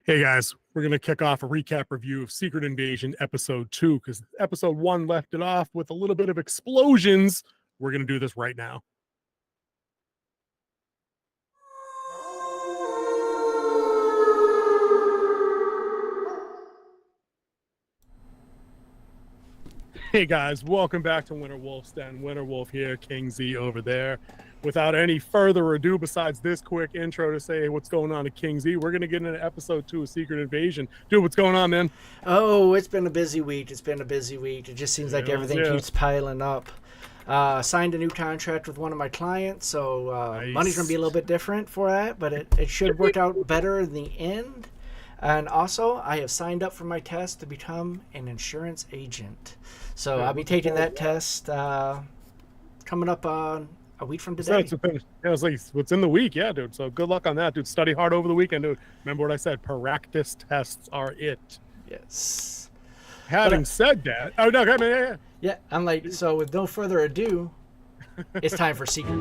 Hey guys, we're going to kick off a recap review of Secret Invasion Episode 2 because Episode 1 left it off with a little bit of explosions. We're going to do this right now. Hey guys, welcome back to Winter Wolf's Den. Winter Wolf here, King Z over there. Without any further ado, besides this quick intro to say what's going on at King Z, we're going to get into Episode 2 of Secret Invasion. Dude, what's going on, man? Oh, it's been a busy week. It just seems like everything keeps piling up. Signed a new contract with one of my clients, so Nice. Money's going to be a little bit different for that, but it should work out better in the end. And also, I have signed up for my test to become an insurance agent. So I'll be taking that test coming up on a week from today. Yeah, it's like what's in the week, yeah, dude. So good luck on that, dude. Study hard over the weekend, dude. Remember what I said? Practice tests are it. Yes. Having said that, oh no, I mean, yeah. I'm like, so with no further ado, it's time for Secret.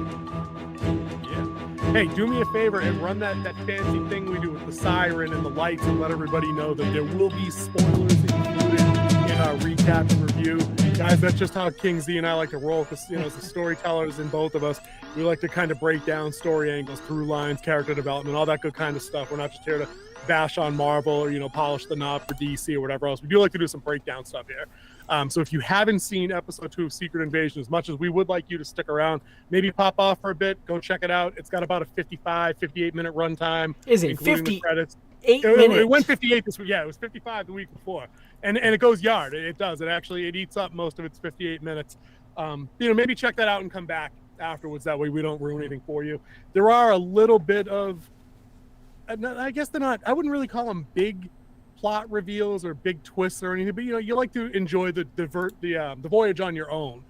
Yeah. Hey, do me a favor and run that fancy thing we do with the siren and the lights and let everybody know that there will be spoilers included in our recap and review. Guys, that's just how King Z and I like to roll, because, as the storytellers in both of us, we like to kind of break down story angles, through lines, character development, all that good kind of stuff. We're not just here to bash on Marvel or, polish the knob for DC or whatever else. We do like to do some breakdown stuff here. So if you haven't seen Episode 2 of Secret Invasion, as much as we would like you to stick around, maybe pop off for a bit, go check it out. It's got about a 58-minute runtime. Is it including 50? the credits. 8 minutes. It went 58 this week. Yeah, it was 55 the week before, and it goes yard. It does. It eats up most of its 58 minutes. Maybe check that out and come back afterwards. That way we don't ruin anything for you. There are a little bit of, I guess they're not. I wouldn't really call them big plot reveals or big twists or anything. But you like to enjoy the voyage on your own.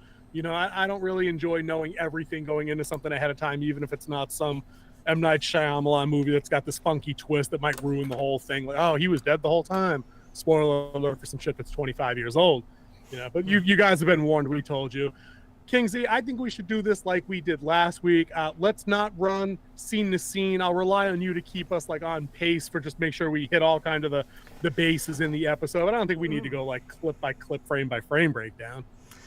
I don't really enjoy knowing everything going into something ahead of time, even if it's not some M. Night Shyamalan movie that's got this funky twist that might ruin the whole thing. Like, oh, he was dead the whole time. Spoiler alert for some shit that's 25 years old. But you guys have been warned. We told you. King Z, I think we should do this like we did last week. Let's not run scene to scene. I'll rely on you to keep us on pace for just make sure we hit all kind of the bases in the episode. I don't think we need to go clip by clip, frame by frame breakdown.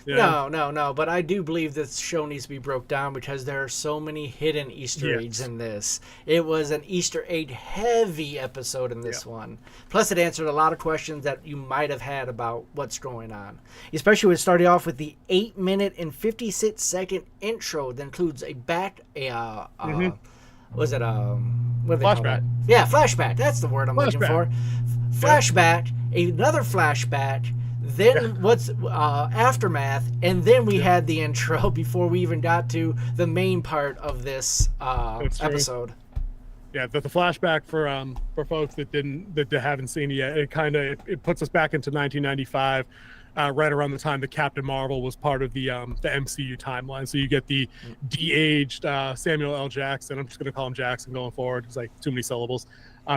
Yeah. No. But I do believe this show needs to be broke down because there are so many hidden Easter eggs in this. It was an Easter egg heavy episode in this one. Plus, it answered a lot of questions that you might have had about what's going on. Especially when it started off with the 8-minute and 56-second intro that includes a was it what do they call that? Yeah, flashback. That's the word I'm looking for. Flashback. Another flashback. Then what's aftermath, and then we had the intro before we even got to the main part of this episode. Yeah, the flashback for folks that haven't seen it yet, it puts us back into 1995, right around the time that Captain Marvel was part of the MCU timeline. So you get the de-aged Samuel L. Jackson. I'm just gonna call him Jackson going forward. It's too many syllables.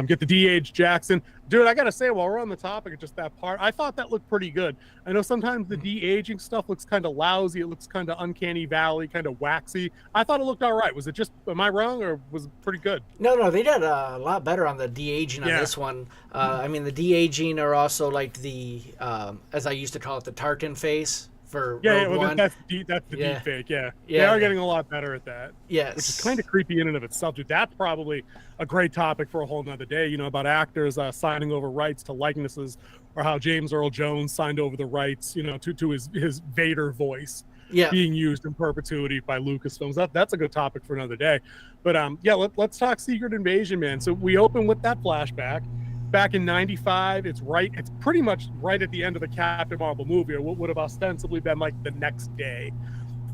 Get the de-aged Jackson. Dude, I gotta say, while we're on the topic of just that part, I thought that looked pretty good. I know sometimes the de-aging stuff looks kind of lousy. It looks kind of uncanny valley, kind of waxy. I thought it looked all right. Was it just, am I wrong, or was it pretty good? No, they did a lot better on the de-aging on this one. The de-aging are also like the, as I used to call it, the Tarkin face. For Rogue One. That's the deep fake. They are getting a lot better at that. Yes, which is kind of creepy in and of itself. Dude, that's probably a great topic for a whole nother day. About actors signing over rights to likenesses, or how James Earl Jones signed over the rights, to his Vader voice being used in perpetuity by Lucasfilms. That's a good topic for another day. But let's talk Secret Invasion, man. So we open with that flashback. Back in 95, it's pretty much right at the end of the Captain Marvel movie, or what would have ostensibly been the next day.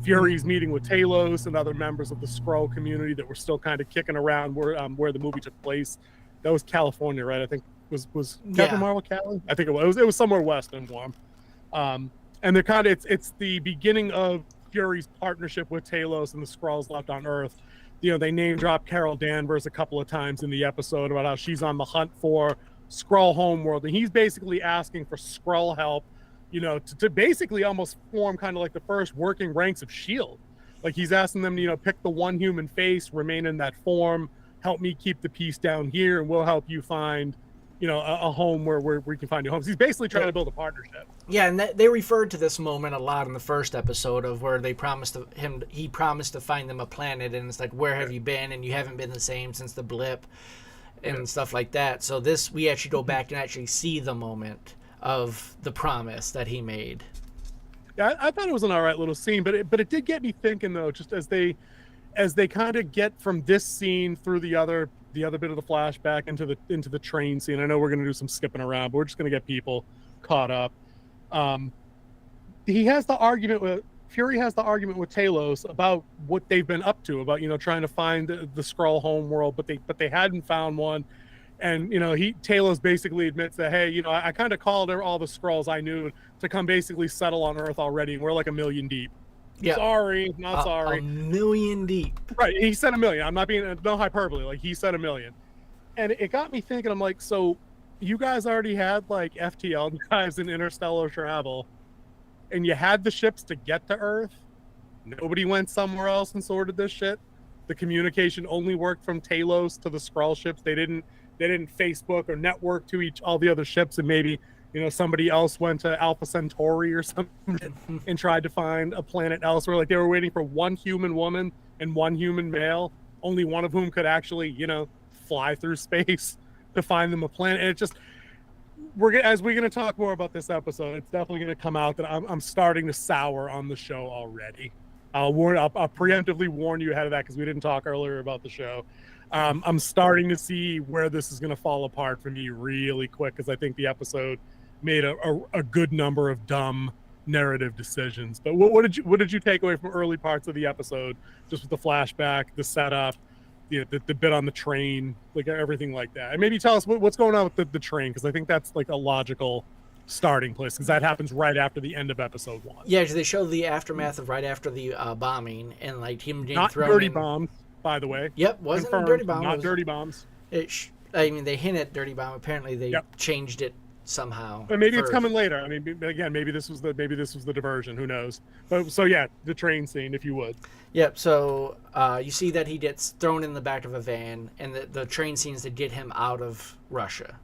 Fury's meeting with Talos and other members of the Skrull community that were still kind of kicking around where the movie took place. That was California, right? I think was Captain Marvel Cali? I think it was. It was somewhere west and warm. And they're it's the beginning of Fury's partnership with Talos and the Skrulls left on Earth. They name drop Carol Danvers a couple of times in the episode about how she's on the hunt for Skrull homeworld, and he's basically asking for Skrull help, to basically almost form kind of the first working ranks of S.H.I.E.L.D. He's asking them to, pick the one human face, remain in that form, help me keep the peace down here, and we'll help you find, a home where we can find new homes. He's basically trying to build a partnership. Yeah, and they referred to this moment a lot in the first episode of where he promised to find them a planet, and it's like, where have you been? And you haven't been the same since the blip and stuff like that. So we actually go back and actually see the moment of the promise that he made. Yeah, I thought it was an all right little scene, but it did get me thinking though, just as they kind of get from this scene through the other bit of the flashback into the train scene. I know we're going to do some skipping around, but we're just going to get people caught up. Fury has the argument with Talos about what they've been up to, about trying to find the Skrull home world, but they hadn't found one. And Talos basically admits that, hey, I kind of called all the Skrulls I knew to come basically settle on Earth already, and we're like 1 million deep. Yeah. Sorry, not sorry. 1 million deep. Right. He said 1 million. I'm not being no hyperbole. Like, he said 1 million. And it got me thinking, I'm like, so you guys already had like FTL drives in interstellar travel, and you had the ships to get to Earth. Nobody went somewhere else and sorted this shit. The communication only worked from Talos to the Skrull ships. They didn't Facebook or network to all the other ships, and maybe somebody else went to Alpha Centauri or something and tried to find a planet elsewhere. Like, they were waiting for one human woman and one human male, only one of whom could actually fly through space to find them a planet. And it just, as we're going to talk more about this episode, it's definitely going to come out that I'm starting to sour on the show already. I'll preemptively warn you ahead of that, because we didn't talk earlier about the show. I'm starting to see where this is going to fall apart for me really quick, because I think the episode made a good number of dumb narrative decisions. But what did you take away from early parts of the episode, just with the flashback, the setup, the bit on the train, like everything like that? And maybe tell us what's going on with the train, because I think that's like a logical starting place, because that happens right after the end of episode 1. Yeah, because they show the aftermath of right after the bombing, and like him being not thrown dirty in. bombs, by the way. Yep, wasn't Confirmed, a dirty bomb. Not dirty bombs. They hint at dirty bomb. Apparently, they changed it somehow. But maybe it's coming later. I mean, again, maybe this was the diversion. Who knows? But so yeah, the train scene, if you would. Yep. So you see that he gets thrown in the back of a van, and the train scenes to get him out of Russia,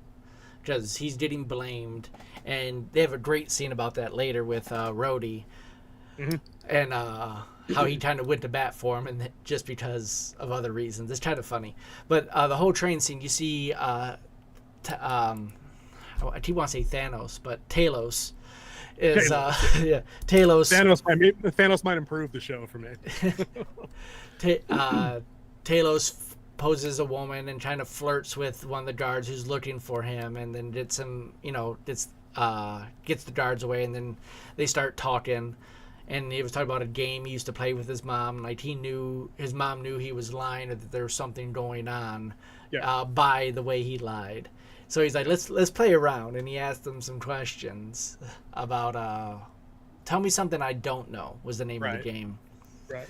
because he's getting blamed, and they have a great scene about that later with Rhodey, and how he kind of went to bat for him, and just because of other reasons. It's kind of funny. But the whole train scene, you see, I keep wanting to say Thanos, but Talos is Talos. Thanos might improve the show for me. Talos poses a woman and kind of flirts with one of the guards who's looking for him, and then gets him, gets the guards away, and then they start talking. And he was talking about a game he used to play with his mom. Like, his mom knew he was lying, or that there was something going on by the way he lied. So he's like, let's play around. And he asked them some questions about, tell me something I don't know, was the name of the game. Right.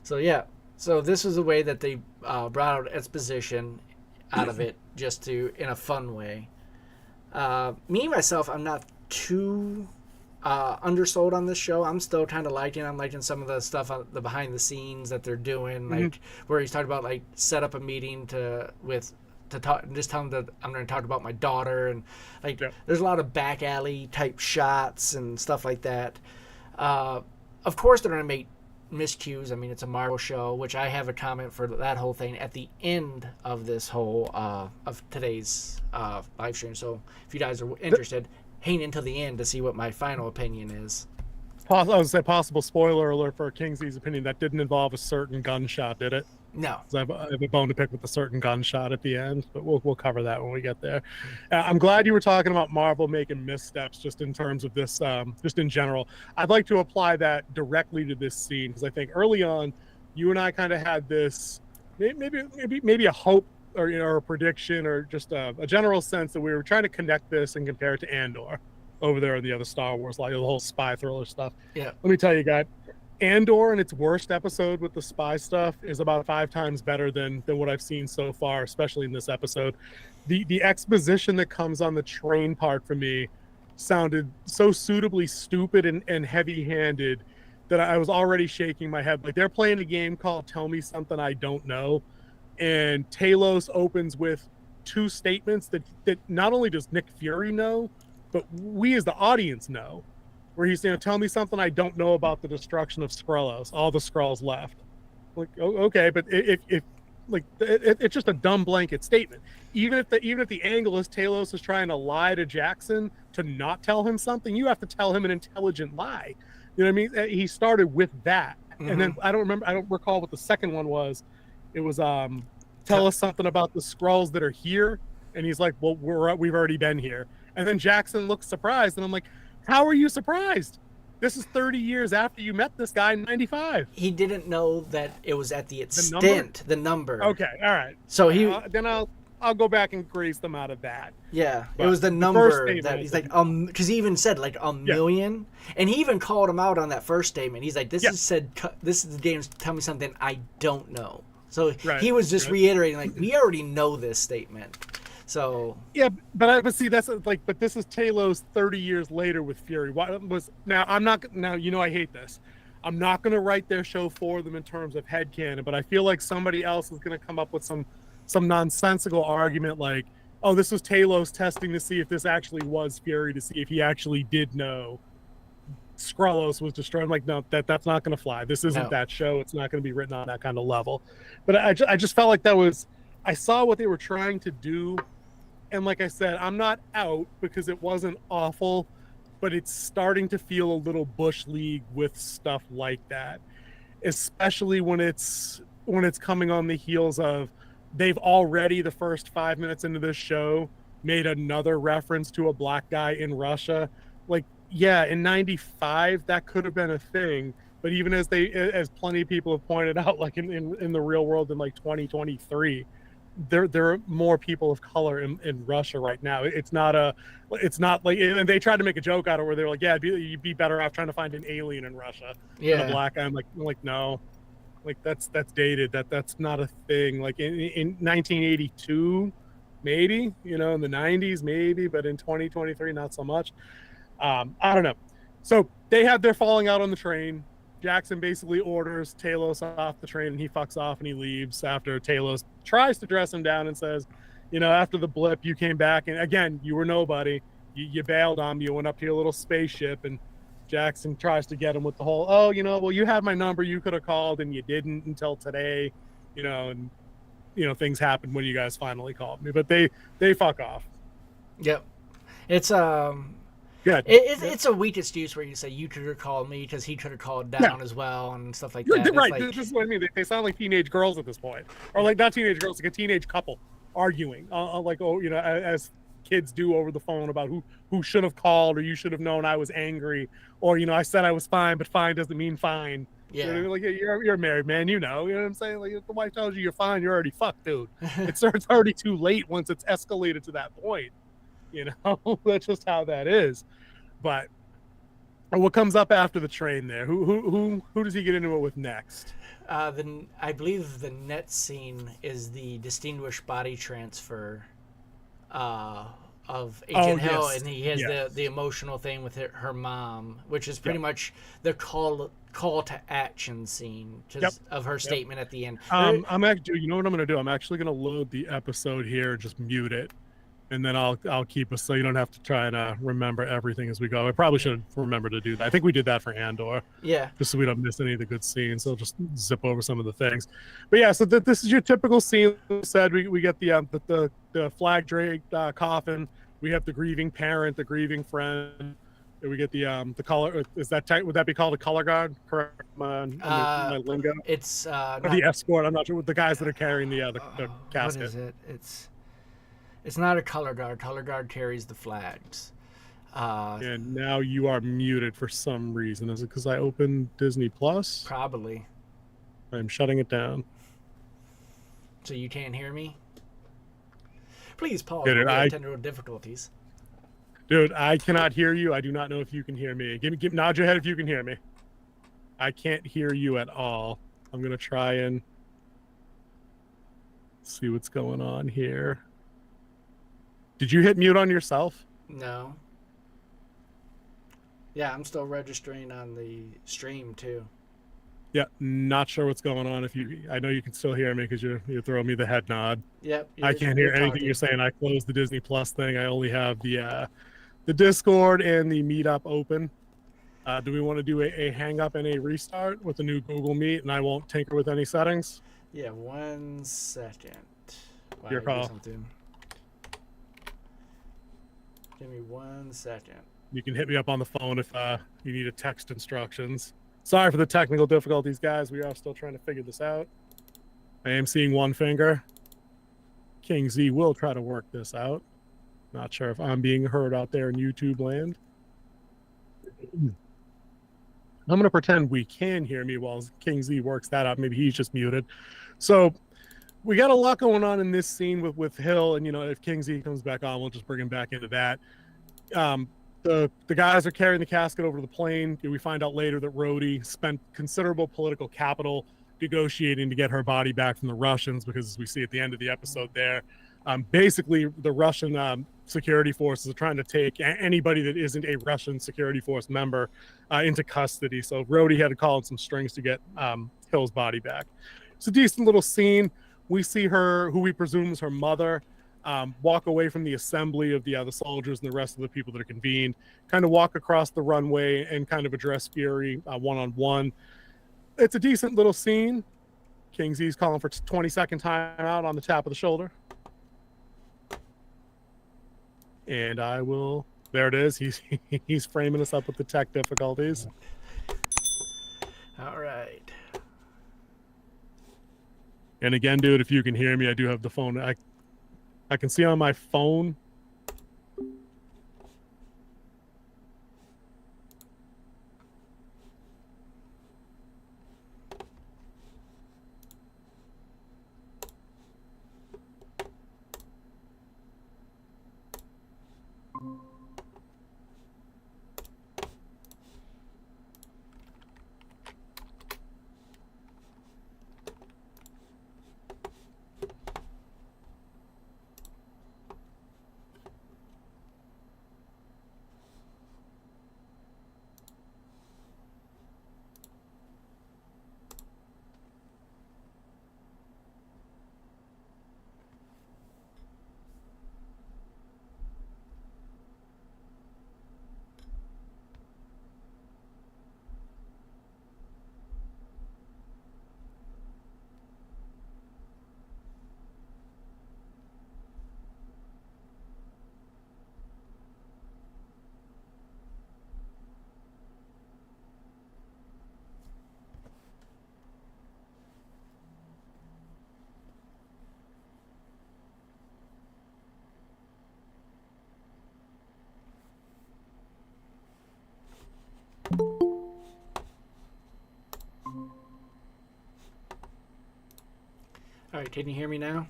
So, yeah. So this was a way that they brought out exposition out of it, just in a fun way. Me, myself, I'm not too undersold on this show. I'm still kind of liking. I'm liking some of the stuff, the behind the scenes that they're doing, like where he's talking about like set up a meeting to talk, and just tell him that I'm going to talk about my daughter, and like there's a lot of back alley type shots and stuff like that. Of course, they're going to make miscues. I mean, it's a Marvel show, which I have a comment for that whole thing at the end of this whole of today's live stream. So if you guys are interested, hang until the end to see what my final opinion is. I was going to say, possible spoiler alert for Kingsley's opinion, that didn't involve a certain gunshot, did it? No. I have a bone to pick with a certain gunshot at the end, but we'll cover that when we get there. I'm glad you were talking about Marvel making missteps, just in terms of this, just in general. I'd like to apply that directly to this scene, because I think early on, you and I kind of had this maybe a hope, or a prediction, or just a general sense that we were trying to connect this and compare it to Andor over there in the other Star Wars, like the whole spy thriller stuff. Yeah. Let me tell you, guys, Andor in its worst episode with the spy stuff is about 5 times better than what I've seen so far, especially in this episode. The exposition that comes on the train part for me sounded so suitably stupid and heavy-handed that I was already shaking my head. Like, they're playing a game called Tell Me Something I Don't Know, and Talos opens with two statements that not only does Nick Fury know, but we as the audience know, where he's saying, tell me something I don't know about the destruction of Skrullos, all the Skrulls left. Like, okay, but if like it's just a dumb blanket statement. Even if the angle is Talos is trying to lie to Jackson to not tell him something, you have to tell him an intelligent lie. You know what I mean? He started with that, and then I don't recall what the second one was. It was tell us something about the Skrulls that are here, and he's like, well, we've already been here. And then Jackson looks surprised, and I'm like, how are you surprised? This is 30 years after you met this guy in 95. He didn't know that it was at the extent, the number. Okay, all right. So he then I'll go back and grace them out of that. Yeah, but it was the number that he's like, because he even said like a million, and he even called him out on that first statement. He's like, this is James, tell me something I don't know. So he was just reiterating like, we already know this statement. So yeah, but see that's like, but this is Talos 30 years later with Fury. What was now? I'm not now. You know I hate this. I'm not going to write their show for them in terms of headcanon, but I feel like somebody else is going to come up with some nonsensical argument like, oh, this was Talos testing to see if this actually was Fury, to see if he actually did know Skrullos was destroyed. I'm like, no, that's not going to fly. This isn't that show. It's not going to be written on that kind of level. But I just felt like I saw what they were trying to do. And like I said, I'm not out because it wasn't awful, but it's starting to feel a little Bush League with stuff like that, especially when it's coming on the heels of they've already, the first 5 minutes into this show, made another reference to a black guy in Russia. Like, yeah, in 95, that could have been a thing. But even as plenty of people have pointed out, like in the real world in like 2023, there are more people of color in Russia right now. It's not like, and they tried to make a joke out of it where they're like, yeah, you'd be better off trying to find an alien in Russia than a black guy. I'm like, no, like that's dated. That's not a thing. Like in 1982, maybe, in the 90s, maybe, but in 2023, not so much. I don't know. So they have their falling out on the train. Jackson basically orders Talos off the train, and he fucks off and he leaves after Talos tries to dress him down and says, after the blip, you came back, and again, you were nobody. You bailed on me. You went up to your little spaceship, and Jackson tries to get him with the whole, well, you had my number. You could have called, and you didn't until today, and, things happened when you guys finally called me. But they fuck off. Yep. It's, Good. It's a weak excuse where you say you could have called me because he could have called down as well and stuff like that. Right. Like, this is what I mean. They sound like teenage girls at this point, or like not teenage girls, like a teenage couple arguing, as kids do over the phone about who should have called, or you should have known I was angry, or I said I was fine, but fine doesn't mean fine. Yeah. Like you're a married man, you know what I'm saying? Like if the wife tells you you're fine, you're already fucked, dude. It's already too late once it's escalated to that point. That's just how that is. But what comes up after the train there? Who does he get into it with next? I believe the next scene is the distinguished body transfer of Agent Hill, and he has the emotional thing with her mom, which is pretty much the call to action scene of her statement at the end. I'm actually, you know what I'm going to do? I'm actually going to load the episode here, just mute it. And then I'll keep us so you don't have to try and remember everything as we go. I probably should remember to do that. I think we did that for Andor. Yeah. Just so we don't miss any of the good scenes. So I'll just zip over some of the things. But yeah, so this is your typical scene. Said we get the flag draped coffin. We have the grieving parent, the grieving friend. We get the color. Is that would that be called a color guard? Correct my lingo. It's the escort. I'm not sure. The guys that are carrying the casket. What is it? It's not a color guard. Color guard carries the flags. And now you are muted for some reason. Is it because I opened Disney Plus? Probably. I'm shutting it down. So you can't hear me? Please pause. Technical difficulties. Dude, I cannot hear you. I do not know if you can hear me. Nod your head if you can hear me. I can't hear you at all. I'm going to try and see what's going on here. Did you hit mute on yourself? No. Yeah, I'm still registering on the stream too. Yeah, not sure what's going on. I know you can still hear me because you're throwing me the head nod. Yep, I can't hear anything you're saying. I closed the Disney Plus thing. I only have the Discord and the Meetup open. Do we want to do a hang up and a restart with the new Google Meet, and I won't tinker with any settings? Yeah, 1 second. Wow, Your call. Something. Give me 1 second. You can hit me up on the phone if you need a text instructions. Sorry for the technical difficulties, guys. We are still trying to figure this out. I am seeing one finger. King Z will try to work this out. Not sure if I'm being heard out there in YouTube land. I'm going to pretend we can hear me while King Z works that out. Maybe he's just muted. So we got a lot going on in this scene with Hill. And, if King Z comes back on, we'll just bring him back into that. The guys are carrying the casket over to the plane. We find out later that Rhodey spent considerable political capital negotiating to get her body back from the Russians, because as we see at the end of the episode there, basically the Russian security forces are trying to take anybody that isn't a Russian security force member into custody. So Rhodey had to call in some strings to get Hill's body back. It's a decent little scene. We see her, who we presume is her mother, walk away from the assembly of the soldiers and the rest of the people that are convened, kind of walk across the runway and kind of address Fury one-on-one. It's a decent little scene. King Z's calling for 20-second timeout on the tap of the shoulder. And I will... There it is. He's framing us up with the tech difficulties. All right. And again, dude, if you can hear me, I do have the phone. I can see on my phone. All right, can you hear me now?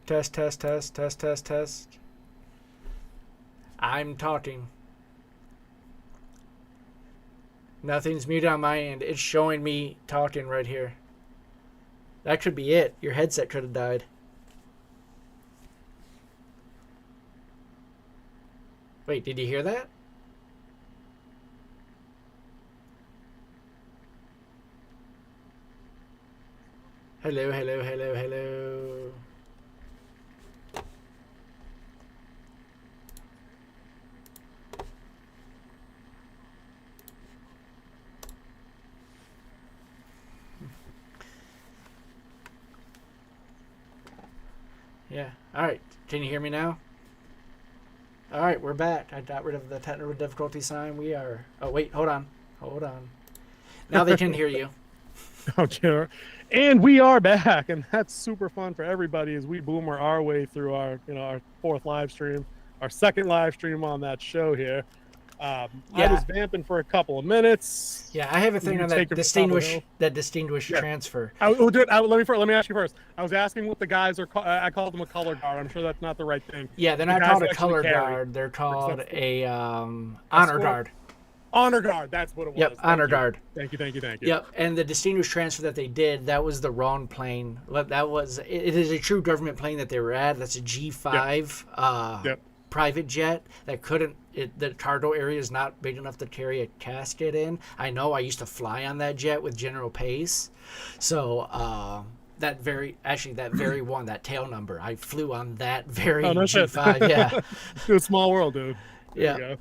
Test, test, test, test, test, test. I'm talking. Nothing's muted on my end. It's showing me talking right here. That could be it. Your headset could have died. Wait, did you hear that? Hello, hello, hello, hello. Yeah. All right. Can you hear me now? All right, we're back. I got rid of the technical difficulty sign. We are... Oh, wait. Hold on. Hold on. Now they can hear you. Okay. And we are back, and that's super fun for everybody as we boomer our way through our fourth live stream, our second live stream on that show here. I was vamping for a couple of minutes. Yeah, I have a thing on that distinguished transfer. Let me ask you first. I was asking what the guys are called. I called them a color guard. I'm sure that's not the right thing. Yeah, they're not called a color guard. They're called a honor guard. Honor guard, that's what it was. Yep, honor guard. Thank you. Yep, and the distinguished transfer that they did, that was the wrong plane. It is a true government plane that they were at. That's a G5. Yep. private jet that couldn't. The cargo area is not big enough to carry a casket in. I know. I used to fly on that jet with General Pace, so that very one, that tail number, I flew on that very G5. Yeah, dude, small world, dude. There yeah. you go.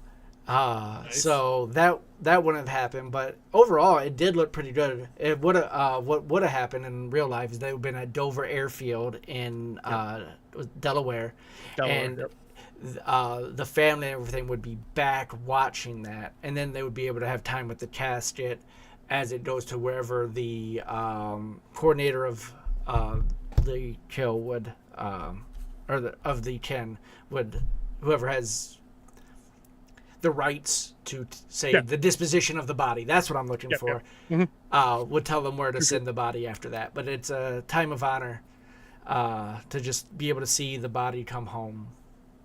Nice. So that wouldn't have happened, but overall it did look pretty good. It would have what would have happened in real life is they would have been at Dover Airfield in Delaware, and the family and everything would be back watching that, and then they would be able to have time with the casket as it goes to wherever the coordinator of the kill would of the kin would, whoever has the rights to say the disposition of the body. That's what I'm looking for. Would tell them where to send the body after that. But it's a time of honor to just be able to see the body come home.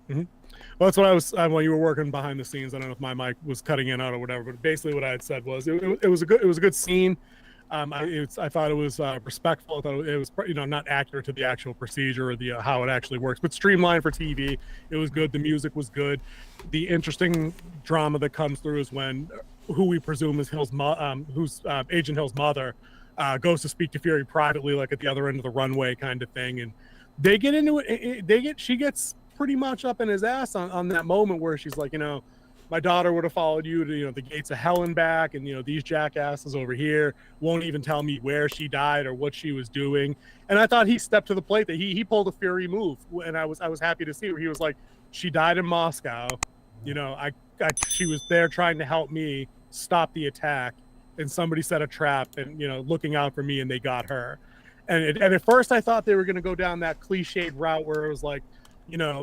Well, that's what I was while you were working behind the scenes. I don't know if my mic was cutting in out or whatever, but basically what I had said was it was a good scene. I thought it was respectful. I thought it was, not accurate to the actual procedure or the how it actually works, but streamlined for TV. It was good. The music was good. The interesting drama that comes through is when who we presume is Agent Hill's mother goes to speak to Fury privately, like at the other end of the runway kind of thing, and they get into it. She gets pretty much up in his ass on that moment where she's like, my daughter would have followed you to, the gates of hell and back, and these jackasses over here won't even tell me where she died or what she was doing. And I thought he stepped to the plate, that he pulled a Fury move, and I was happy to see where he was like, she died in Moscow, she was there trying to help me stop the attack, and somebody set a trap and looking out for me, and they got her. And at first I thought they were going to go down that cliched route where it was like,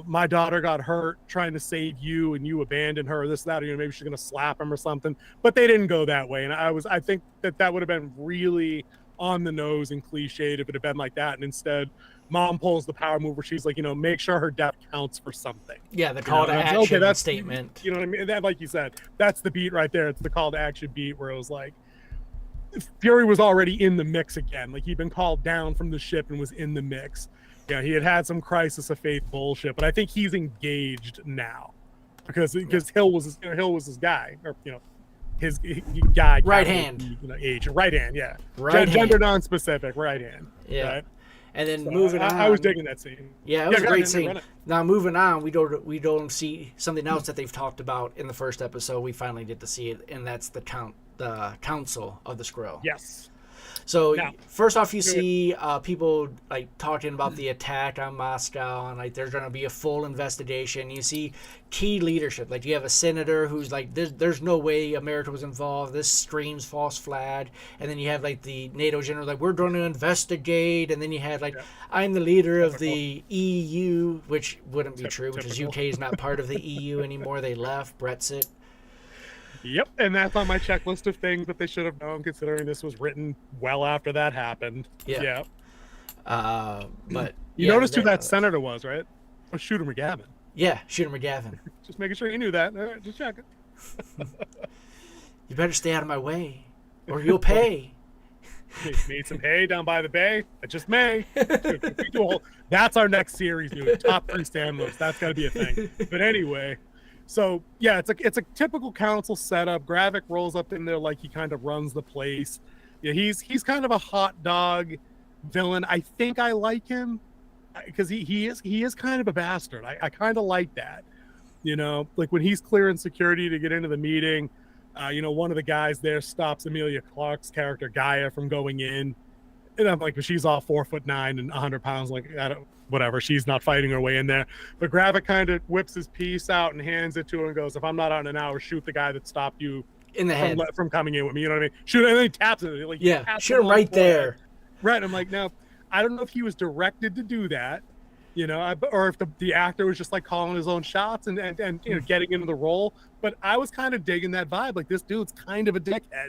my daughter got hurt trying to save you and you abandoned her, this, that, or maybe she's going to slap him or something. But they didn't go that way. And I think that would have been really on the nose and cliched if it had been like that. And instead, mom pulls the power move where she's like, make sure her death counts for something. Yeah, the call to action statement. You know what I mean? That, like you said, that's the beat right there. It's the call to action beat where it was like, Fury was already in the mix again. Like, he'd been called down from the ship and was in the mix. Yeah, he had some crisis of faith bullshit, but I think he's engaged now because Hill was his guy, or his guy, right hand, agent, right hand, yeah, gender non-specific, right hand, yeah. Right? And then moving on, I was digging that scene. Yeah, it was a great scene. Now moving on, we don't see something else that they've talked about in the first episode. We finally get to see it, and that's the Council of the Skrull. Yes. So first off, you see people like talking about the attack on Moscow, and like there's going to be a full investigation. You see key leadership, like you have a senator who's like, "There's no way America was involved. This screams false flag." And then you have like the NATO general, like, "We're going to investigate." And then you have like, "I'm the leader of the EU," which wouldn't be true because UK is not part of the EU anymore. They left Brexit. Yep, and that's on my checklist of things that they should have known, considering this was written well after that happened. Yeah. But you noticed who that senator was, right? Oh, Shooter McGavin. Yeah, Shooter McGavin. Just making sure you knew that. All right, just checking. You better stay out of my way, or you'll pay. Made some hay down by the bay. I just may. That's our next series, dude. Top 3 stand moves. That's got to be a thing. But anyway. So yeah, it's a typical council setup. Gravik rolls up in there like he kind of runs the place. Yeah, he's kind of a hot dog villain. I think I like him because he is kind of a bastard. I kind of like that. Like when he's clearing security to get into the meeting, one of the guys there stops Emilia Clarke's character Gaia from going in, and I'm like, but she's all 4'9" and 100 pounds. Like, whatever, she's not fighting her way in there. But Gravik kind of whips his piece out and hands it to her and goes, "If I'm not on an hour, shoot the guy that stopped you in the head from coming in with me." You know what I mean? Shoot, and then he taps it. Like, shoot him right there. Right. I'm like, now, I don't know if he was directed to do that, or if the actor was just like calling his own shots and getting into the role. But I was kind of digging that vibe. Like, this dude's kind of a dickhead.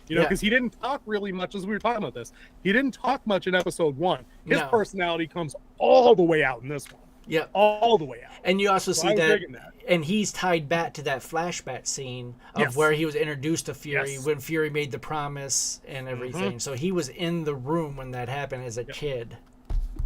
Because he didn't talk really much as we were talking about this. He didn't talk much in episode 1. His personality comes all the way out in this one. Yeah. All the way out. And you also see that, and he's tied back to that flashback scene of where he was introduced to Fury when Fury made the promise and everything. So he was in the room when that happened as a kid.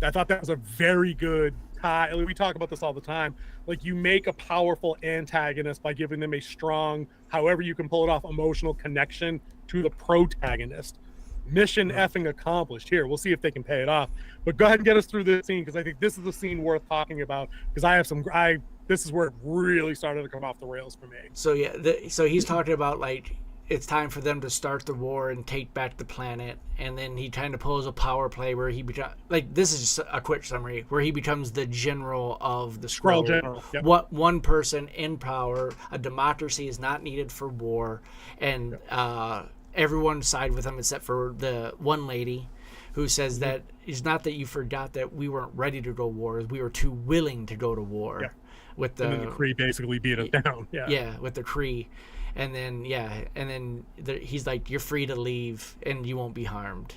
I thought that was a very good tie. We talk about this all the time. Like, you make a powerful antagonist by giving them a strong, however you can pull it off, emotional connection to the protagonist. Mission effing accomplished. Here, we'll see if they can pay it off. But go ahead and get us through this scene, because I think this is a scene worth talking about, because this is where it really started to come off the rails for me. So yeah, so he's talking about like it's time for them to start the war and take back the planet, and then he kind of pulls a power play where he becomes like, this is just a quick summary, where he becomes the general of the Skrull general. Yep. What one person in power, a democracy is not needed for war, and everyone side with him except for the one lady who says that it's not that you forgot that we weren't ready to go to war, we were too willing to go to war. Yeah. With And then the Kree basically beat us down. Yeah, with the Kree. And then he's like, you're free to leave and you won't be harmed.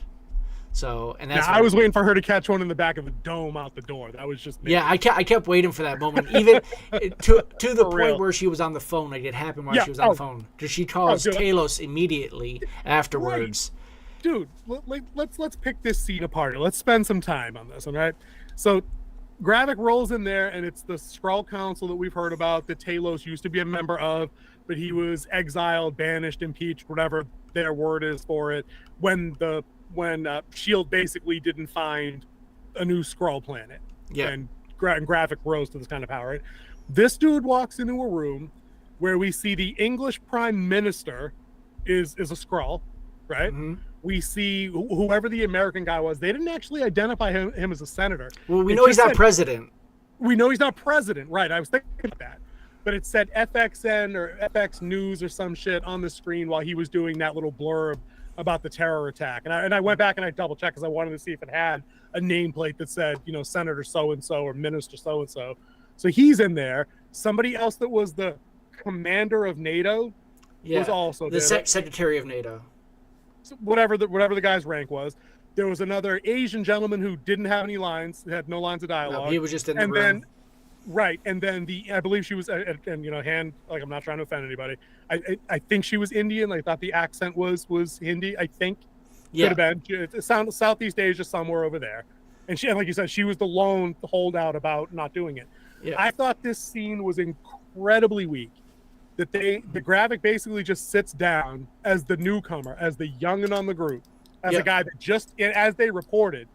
So, and that's I was waiting for her to catch one in the back of the dome out the door. That was just me. Yeah, I kept waiting for that moment, even to the point where she was on the phone. Like, it happened while she was on the phone, because she calls Talos immediately afterwards. Right. Dude, let's pick this scene apart. Let's spend some time on this. All right. So Gravik rolls in there, and it's the Skrull Council that we've heard about that Talos used to be a member of, but he was exiled, banished, impeached, whatever their word is for it, when S.H.I.E.L.D. basically didn't find a new Skrull planet. Yeah. And Gravik rose to this kind of power. Right? This dude walks into a room where we see the English Prime Minister is a Skrull, right? Mm-hmm. We see whoever the American guy was. They didn't actually identify him as a senator. Well, we know he's not president. We know he's not president, right? I was thinking about that. But it said FXN or FX News or some shit on the screen while he was doing that little blurb about the terror attack. And I went back and I double checked because I wanted to see if it had a nameplate that said, Senator so-and-so or Minister so-and-so. So he's in there. Somebody else that was the commander of NATO was also there. The Secretary of NATO. Whatever the guy's rank was. There was another Asian gentleman who didn't have any lines, had no lines of dialogue. No, he was just in the room. And then I believe she was, I'm not trying to offend anybody. I think she was Indian. I thought the accent was Hindi. I think could have been. It sounded Southeast Asia, somewhere over there. And like you said, she was the lone holdout about not doing it. Yeah. I thought this scene was incredibly weak. That the Gravik basically just sits down as the newcomer, as the youngin' on the group, as a guy that just, as they reported,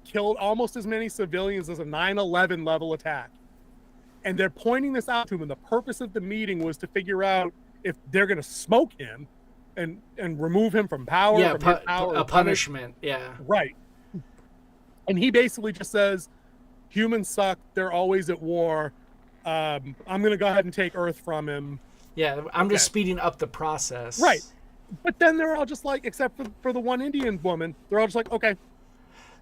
killed almost as many civilians as a 9/11 level attack. And they're pointing this out to him, and the purpose of the meeting was to figure out if they're going to smoke him and remove him from power. Yeah, a punishment. Yeah. Right. And he basically just says, humans suck. They're always at war. I'm going to go ahead and take Earth from him. Yeah, I'm just speeding up the process. Right. But then they're all just like, except for the one Indian woman, they're all just like, okay.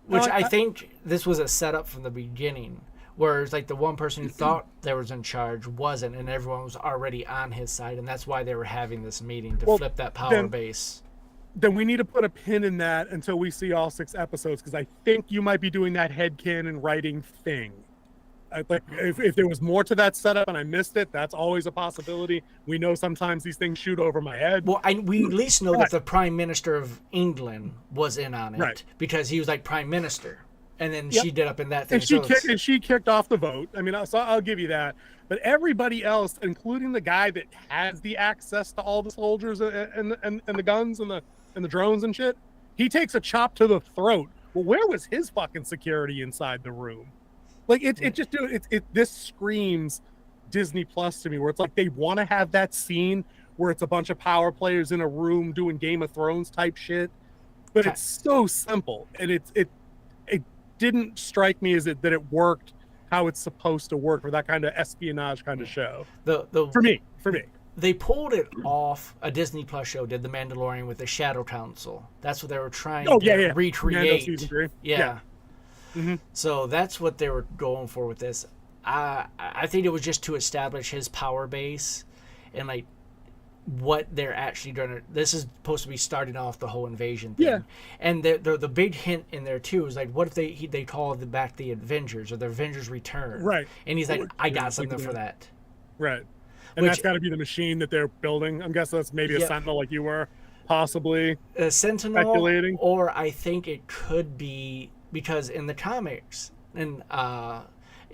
Which I think this was a setup from the beginning, where it's like the one person who thought they was in charge wasn't, and everyone was already on his side, and that's why they were having this meeting to flip that power base. Then we need to put a pin in that until we see all 6 episodes, because I think you might be doing that headcanon writing thing. Like if there was more to that setup and I missed it, that's always a possibility. We know sometimes these things shoot over my head. Well, we at least know that the Prime Minister of England was in on it, because he was like Prime Minister, and then she did up in that thing. And she kicked off the vote. I mean, so I'll give you that. But everybody else, including the guy that has the access to all the soldiers and the guns and the drones and shit, he takes a chop to the throat. Well, where was his fucking security inside the room? Like this screams Disney Plus to me, where it's like they want to have that scene where it's a bunch of power players in a room doing Game of Thrones type shit, but it's so simple, and it didn't strike me that it worked how it's supposed to work for that kind of espionage kind of show. For me, they pulled it off. A Disney Plus show did The Mandalorian with the Shadow Council. That's what they were trying to recreate. Season 3. Yeah. Mm-hmm. So that's what they were going for with this. I think it was just to establish his power base and like what they're actually going to. This is supposed to be starting off the whole invasion thing. Yeah. And the big hint in there too is like, what if they call back the Avengers, or the Avengers Return? Right. And he's like, I got something for that. Right. And that's got to be the machine that they're building. I'm guessing that's maybe a Sentinel, like you were, possibly. A Sentinel, speculating. Or I think it could be. Because in the comics, and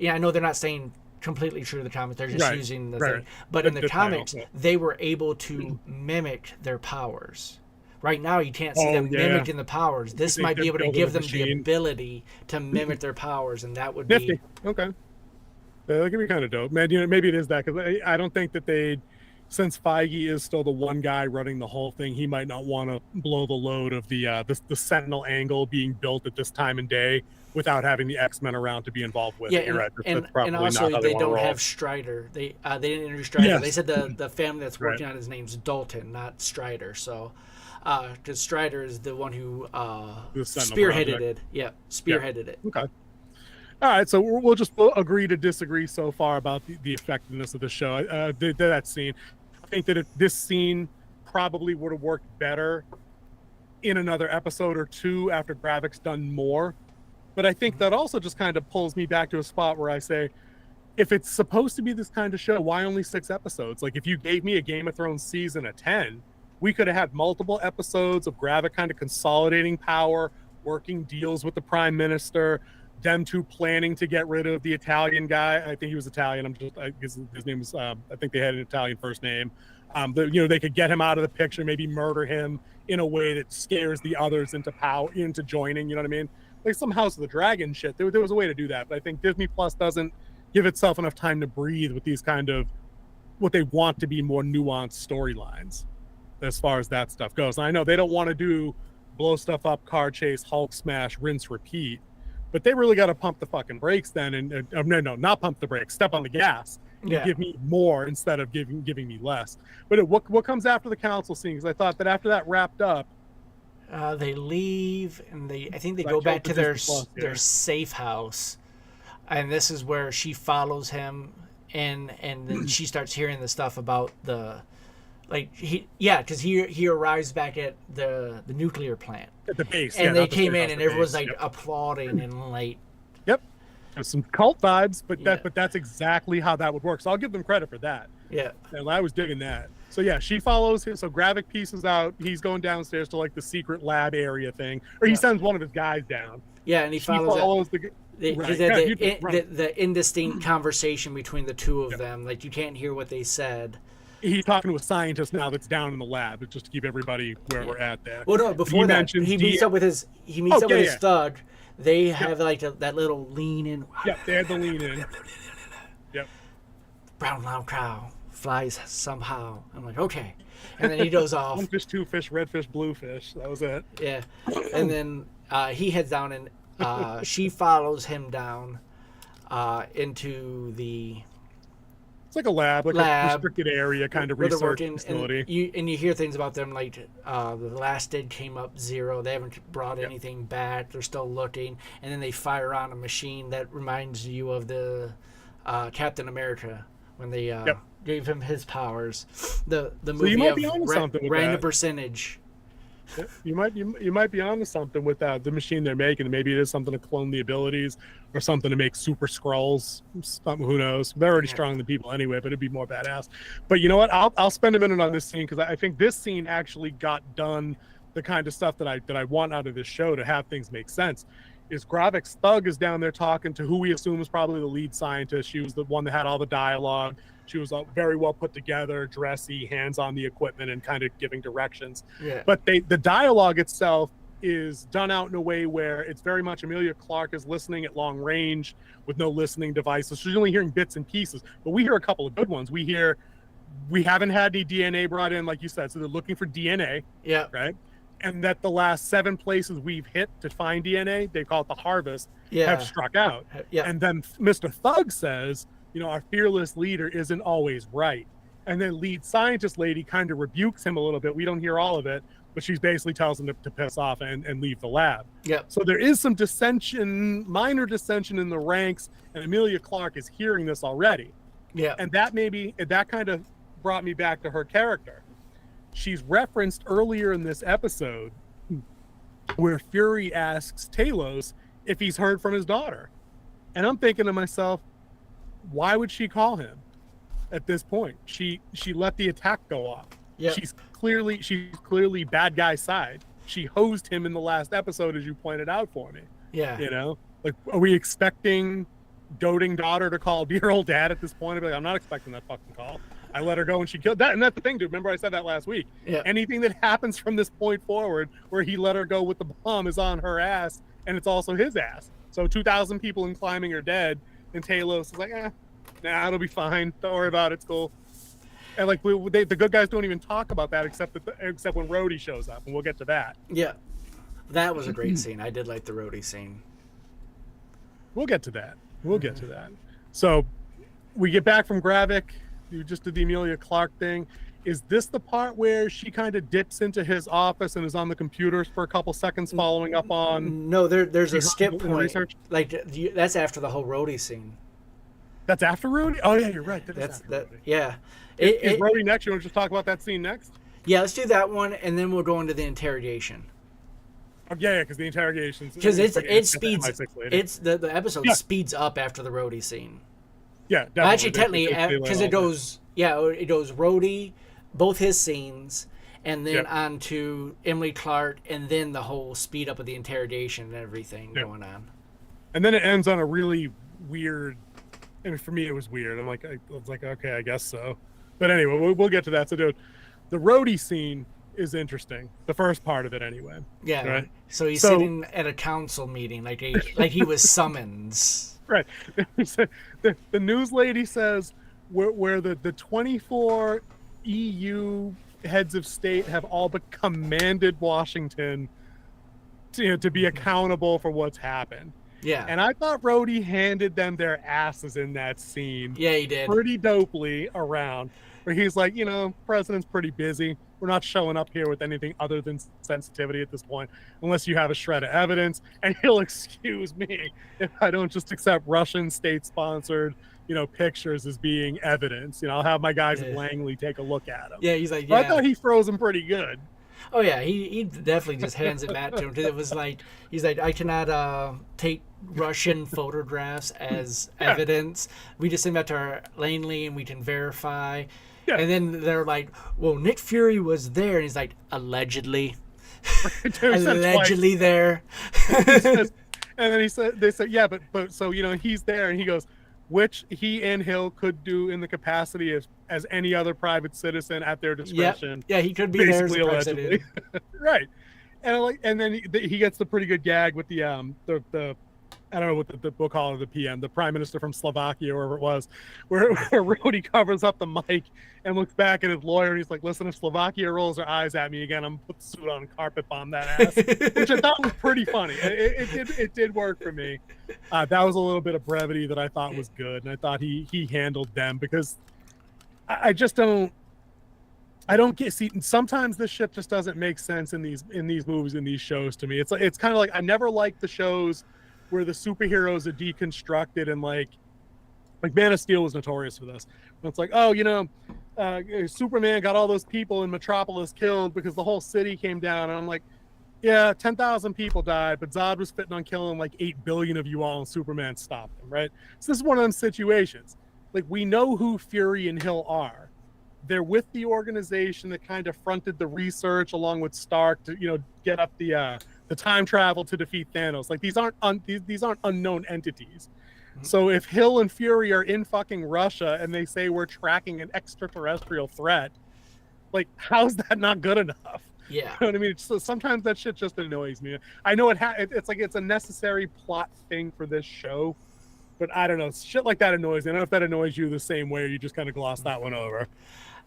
I know they're not saying completely true to the comics. They're just Right, using the right. thing. But in the The title, comics, yeah. they were able to mimic their powers. Right now, you can't see Oh, them yeah. mimicking the powers. This They- might be they're able to building give a them the machine. ability to mimic their powers, and that would Nifty. be Okay. Yeah, that could be kind of dope, man. Maybe it is that, because I don't think that since Feige is still the one guy running the whole thing, he might not want to blow the load of the Sentinel angle being built at this time and day without having the X-Men around to be involved with it. You're right. That's probably and also not how they wanna don't roll. have Strider. They didn't introduce Strider. Yes. They said the family that's Right. working on his name's Dalton, not Strider. So, because Strider is the one who The Sentinel spearheaded project. it. Yeah, spearheaded it. Okay. All right, so we'll agree to disagree so far about the effectiveness of the show. That scene, I think that this scene probably would have worked better in another episode or two after Gravik's done more. But I think that also just kind of pulls me back to a spot where I say, if it's supposed to be this kind of show, why only 6 episodes? Like, if you gave me a Game of Thrones season of 10, we could have had multiple episodes of Gravik kind of consolidating power, working deals with the Prime Minister, them two planning to get rid of the Italian guy. I think he was Italian. His name was, I think they had an Italian first name. They could get him out of the picture, maybe murder him in a way that scares the others into joining. You know what I mean? Like some House of the Dragon shit. There was a way to do that, but I think Disney Plus doesn't give itself enough time to breathe with these kind of what they want to be more nuanced storylines as far as that stuff goes. And I know they don't want to do blow stuff up, car chase, Hulk smash, rinse, repeat. But they really got to pump the fucking brakes then, and no, not pump the brakes, step on the gas, and give me more instead of giving me less. But what comes after the council scene? Because I thought that after that wrapped up, they leave and I think they go back to their safe house, and this is where she follows him, and then she starts hearing the stuff about because he arrives back at the nuclear plant at the base, and they came in and everyone's applauding and like, yep, there's some cult vibes, but that's exactly how that would work. So I'll give them credit for that. Yeah, and I was digging that. So yeah, she follows him. So Gravik pieces out. He's going downstairs to like the secret lab area thing, or he sends one of his guys down. Yeah, and he follows the indistinct conversation between the two of them. Like you can't hear what they said. He's talking to a scientist now that's down in the lab, just to keep everybody where we're at there. Well, no, before that, he meets up with his thug. They have that little lean in. Yeah, they had the lean in. Yep. Brown loud cow flies somehow. I'm like, okay, and then he goes off. 1 fish, 2 fish, red fish, blue fish. That was it. Yeah, and then he heads down, and she follows him down into the. It's like a lab, a restricted area kind of research facility. And you hear things about them like the last dead came up 0. They haven't brought anything back. They're still looking, and then they fire on a machine that reminds you of the Captain America when they gave him his powers. The movie you might be onto something with random that. percentage. You might be onto something with the machine they're making. Maybe it is something to clone the abilities, or something to make super Skrulls. Who knows? They're already stronger than people anyway, but it'd be more badass. But you know what? I'll spend a minute on this scene because I think this scene actually got done the kind of stuff that I want out of this show to have things make sense. Is Gravik's thug is down there talking to who we assume is probably the lead scientist. She was the one that had all the dialogue. She was very well put together, dressy, hands on the equipment, and kind of giving directions. Yeah. But the dialogue itself is done out in a way where it's very much Emilia Clarke is listening at long range with no listening devices. She's only hearing bits and pieces. But we hear a couple of good ones. We haven't had any DNA brought in, like you said, so they're looking for DNA. Yeah. Right? And that the last 7 places we've hit to find DNA, they call it the harvest, have struck out. Yeah. And then Mr. Thug says, our fearless leader isn't always right. And then lead scientist lady kind of rebukes him a little bit. We don't hear all of it, but she basically tells him to piss off and leave the lab. Yeah. So there is some minor dissension in the ranks, and Emilia Clarke is hearing this already. Yeah. And that kind of brought me back to her character. She's referenced earlier in this episode where Fury asks Talos if he's heard from his daughter. And I'm thinking to myself, why would she call him at this point? She let the attack go off. Yeah. She's clearly bad guy's side. She hosed him in the last episode, as you pointed out for me. Yeah. Like, are we expecting doting daughter to call dear old dad at this point. I'd be like, I'm not expecting that fucking call. I let her go and she killed that. And that's the thing, dude. Remember I said that last week. Yeah. Anything that happens from this point forward where he let her go with the bomb is on her ass, and it's also his ass. So 2,000 people in climbing are dead, and Talos is like, nah, it'll be fine. Don't worry about it. It's cool. And like the good guys don't even talk about that except when Rhodey shows up, and we'll get to that. Yeah. That was a great scene. I did like the Rhodey scene. We'll get to that. So we get back from Gravik. You just did the Emilia Clarke thing. Is this the part where she kind of dips into his office and is on the computers for a couple seconds following up on... No, there's a skip point. Research? Like, that's after the whole Rhodey scene. That's after Rhodey? Oh, yeah, you're right. Yeah. Is Rhodey next? You want to just talk about that scene next? Yeah, let's do that one, and then we'll go into the interrogation. Oh, yeah, because the interrogations... Because it speeds... The episode speeds up after the Rhodey scene. Yeah, definitely. Actually, technically, because it goes Rhodey, both his scenes, and then on to Emily Clarke, and then the whole speed up of the interrogation and everything going on. And then it ends on a really weird... I mean, for me, it was weird. I was like, okay, I guess so. But anyway, we'll get to that. So, dude, the Rhodey scene is interesting. The first part of it, anyway. Yeah. Right? So he's sitting at a council meeting, like he was summoned. Right. The news lady says where the 24 EU heads of state have all but commanded Washington to be accountable for what's happened. Yeah. And I thought Rhodey handed them their asses in that scene. Yeah, he did. Pretty dopely around. Where he's like, president's pretty busy. We're not showing up here with anything other than sensitivity at this point, unless you have a shred of evidence. And he'll excuse me if I don't just accept Russian state-sponsored, pictures as being evidence. I'll have my guys at Langley take a look at them. Yeah, he's like, I thought he froze them pretty good. Oh yeah, he definitely just hands it back to him. It was like he's like, I cannot take Russian photographs as evidence. We just send that to our Langley and we can verify. Yeah. And then they're like, well, Nick Fury was there, and he's like, allegedly, allegedly there. And then they said, yeah, but so he's there, and he goes, which he and Hill could do in the capacity as any other private citizen at their discretion. Yeah, he could be there as the president. Right. And then he gets the pretty good gag with the I don't know what the book call of the PM, the prime minister from Slovakia, or wherever it was, where Rhodey covers up the mic and looks back at his lawyer, and he's like, listen, if Slovakia rolls their eyes at me again, I'm going to put the suit on and carpet bomb that ass, which I thought was pretty funny. It did work for me. That was a little bit of brevity that I thought was good, and I thought he handled them, because I just don't see, sometimes this shit just doesn't make sense in these movies, in these shows to me. It's kind of like, I never liked the shows where the superheroes are deconstructed, and like Man of Steel was notorious for this. It's like, Superman got all those people in Metropolis killed because the whole city came down, and I'm like, yeah, 10,000 people died, but Zod was fitting on killing like 8 billion of you all, and Superman stopped them, right? So this is one of them situations. Like, we know who Fury and Hill are. They're with the organization that kind of fronted the research along with Stark to, get up the time travel to defeat Thanos. Like, these aren't unknown entities. Mm-hmm. So if Hill and Fury are in fucking Russia and they say we're tracking an extraterrestrial threat, like, how's that not good enough? Yeah. You know what I mean? So sometimes that shit just annoys me. I know it's like it's a necessary plot thing for this show, but I don't know. Shit like that annoys me. I don't know if that annoys you the same way, or you just kind of gloss that one over.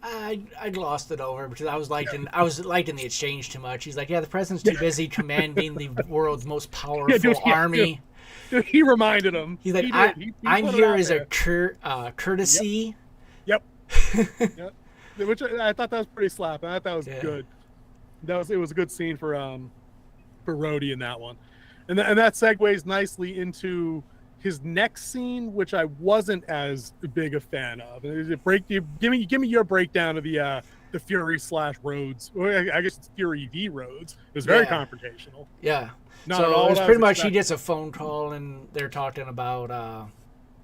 I glossed it over because I was liking the exchange too much. He's like, yeah, the president's too busy commanding the world's most powerful army. Dude, he reminded him. He's like, I'm here as a courtesy. Yep. Yep. Which I thought that was pretty slap. I thought that was good. It was a good scene for Rhodey in that one, and that segues nicely into his next scene, which I wasn't as big a fan of. Give me your breakdown of the Fury / Rhodes. I guess it's Fury v. Rhodes. It was very confrontational. Yeah. So it's pretty much he gets a phone call and they're talking about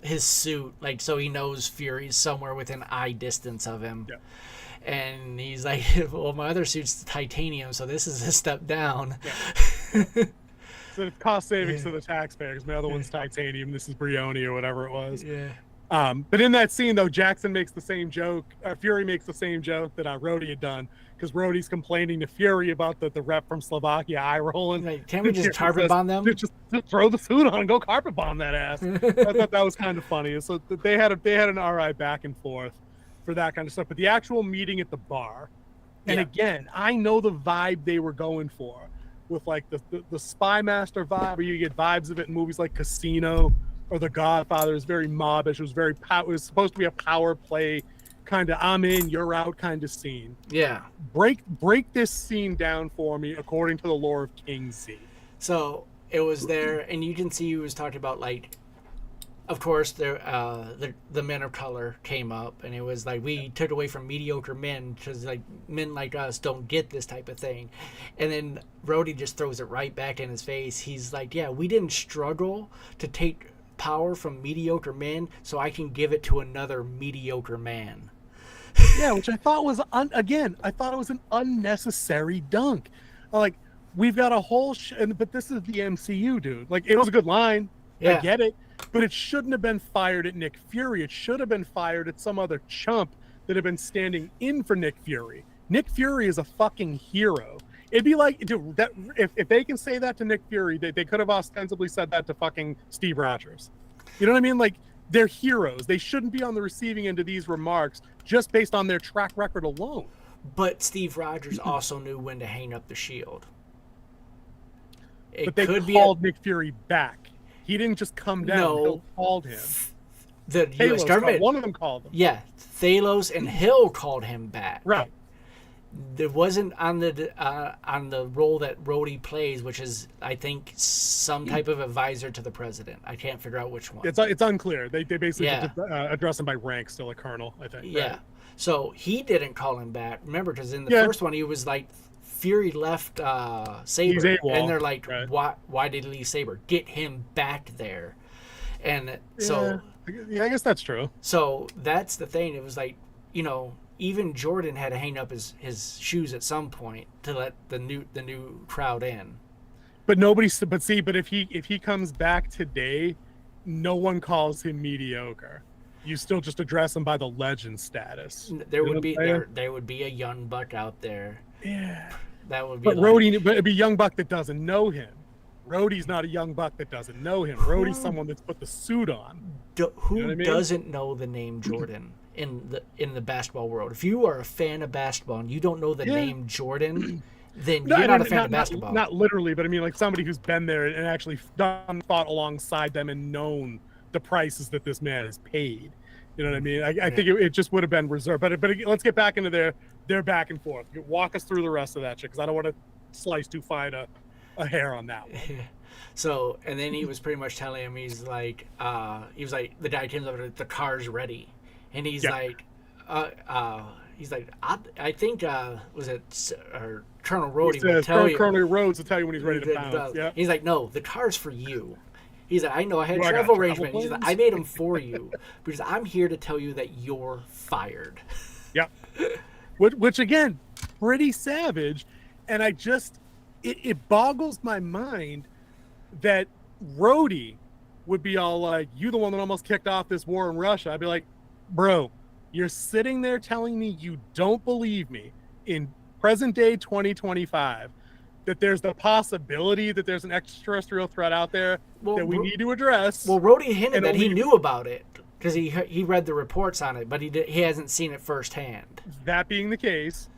his suit, like, so he knows Fury's somewhere within eye distance of him. Yeah. And he's like, well, my other suit's titanium, so this is a step down. Yeah. So it's cost savings to the taxpayers. My other one's titanium. This is Brioni or whatever it was. Yeah. But in that scene, though, Jackson makes the same joke. Fury makes the same joke that Rhodey had done, because Rhodey's complaining to Fury about the rep from Slovakia eye rolling. Like, can't we just carpet bomb them? Just throw the suit on and go carpet bomb that ass. I thought that was kind of funny. So they had an RI back and forth for that kind of stuff. But the actual meeting at the bar, and again, I know the vibe they were going for, with like the Spy Master vibe, where you get vibes of it in movies like Casino or The Godfather. It was very mobbish. It was supposed to be a power play kind of I'm in, you're out kind of scene. Yeah. Break this scene down for me according to the lore of King Z. So it was there, and you can see he was talking about, like, of course, the men of color came up, and it was like, we took away from mediocre men because, like, men like us don't get this type of thing. And then Rhodey just throws it right back in his face. He's like, yeah, we didn't struggle to take power from mediocre men, so I can give it to another mediocre man. Yeah, which I thought was I thought it was an unnecessary dunk. Like, we've got a whole but this is the MCU, dude. Like, it was a good line. Yeah. I get it, but it shouldn't have been fired at Nick Fury. It should have been fired at some other chump that had been standing in for Nick Fury. Nick Fury is a fucking hero. It'd be like, dude, that if they can say that to Nick Fury, they could have ostensibly said that to fucking Steve Rogers. You know what I mean? Like, they're heroes. They shouldn't be on the receiving end of these remarks just based on their track record alone. But Steve Rogers also knew when to hang up the shield. But they called Nick Fury back. He didn't just come down. No. Hill called him. The U.S. government. One of them called him. Yeah. Thalos and Hill called him back. Right. It wasn't on the role that Rhodey plays, which is, I think, some type of advisor to the president. I can't figure out which one. It's unclear. They basically address him by rank, still a colonel, I think. Yeah. Right? So he didn't call him back. Remember, because in the first one, he was like, Fury left Saber, and they're like, why did he leave Saber? Get him back there. And so... Yeah, I guess that's true. So that's the thing. It was like, you know... Even Jordan had to hang up his shoes at some point to let the new crowd in. But if he comes back today, no one calls him mediocre. You still just address him by the legend status. There would be a young buck out there. Yeah. That would be. But Rhodey, but it'd be a young buck that doesn't know him. Rhodey's not a young buck that doesn't know him. Rhodey's someone that's put the suit on. Who doesn't know the name Jordan? In the basketball world, if you are a fan of basketball and you don't know the name Jordan, then you're not a fan of basketball. Not literally, but I mean, like, somebody who's been there and actually fought alongside them and known the prices that this man has paid. You know what I mean? I think it just would have been reserved. But let's get back into their back and forth. Walk us through the rest of that shit, because I don't want to slice too fine a hair on that one. So, and then he was pretty much telling him, he's like, the guy came up with the car's ready. And he's like, I think, was it Colonel Rhodey will tell you. Colonel Rhodes will tell you when he's ready to bounce. Yeah. He's like, no, the car's for you. He's like, I know, I had travel arrangement. He's like, I made them for you because I'm here to tell you that you're fired. Yep. Which again, pretty savage. And it boggles my mind that Rhodey would be all like, you the one that almost kicked off this war in Russia. I'd be like, bro, you're sitting there telling me you don't believe me in present day 2025 that there's the possibility that there's an extraterrestrial threat out there that we need to address. Well, Rhodey hinted that he knew about it because he read the reports on it, but he hasn't seen it firsthand. That being the case,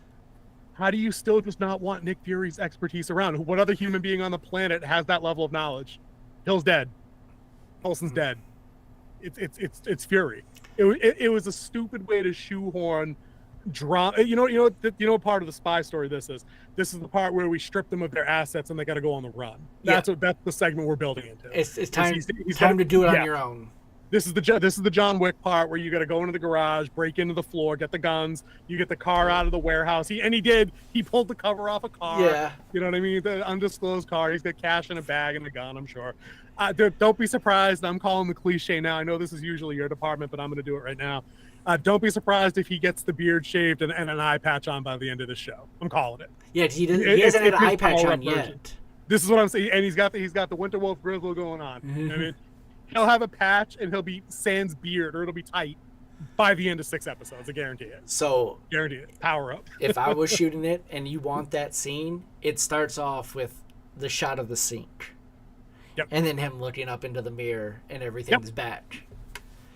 how do you still just not want Nick Fury's expertise around? What other human being on the planet has that level of knowledge? Hill's dead. Coulson's dead. It's Fury. It was a stupid way to shoehorn drama. You know part of the spy story this is the part where we strip them of their assets and they got to go on the run. That's the segment we're building into. It's time to do it on your own. This is the John Wick part where you got to go into the garage, break into the floor, get the guns, you get the car out of the warehouse. He pulled the cover off a car. Yeah. You know what I mean? The undisclosed car. He's got cash in a bag and a gun, I'm sure. Don't be surprised. I'm calling the cliche now. I know this is usually your department, but I'm going to do it right now. Don't be surprised if he gets the beard shaved and an eye patch on by the end of the show. I'm calling it. Yeah, he hasn't had an eye patch on yet. This is what I'm saying, and he's got the Winter Wolf grizzle going on. I mean, he'll have a patch, and he'll be sans beard, or it'll be tight by the end of 6 episodes. I guarantee it. So Guarantee it. Power up. if I was shooting it and you want that scene, it starts off with the shot of the sink. Yep. And then him looking up into the mirror and everything's back.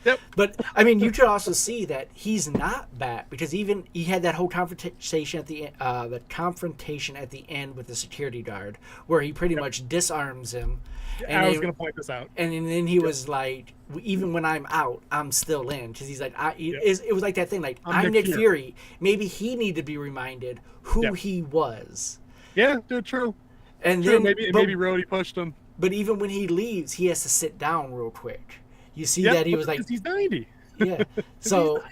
Yep. But I mean, you could also see that he's not back, because even he had that whole confrontation at the end with the security guard, where he pretty much disarms him. And I was going to point this out. And then he was like, even when I'm out, I'm still in. Because he's like, it was like that thing, like, I'm Nick Fury. Maybe he needed to be reminded who he was. Yeah, dude, true. And true. then Maybe Rhodey pushed him. But even when he leaves, he has to sit down real quick. You see that he was like, he's 90. Yeah. So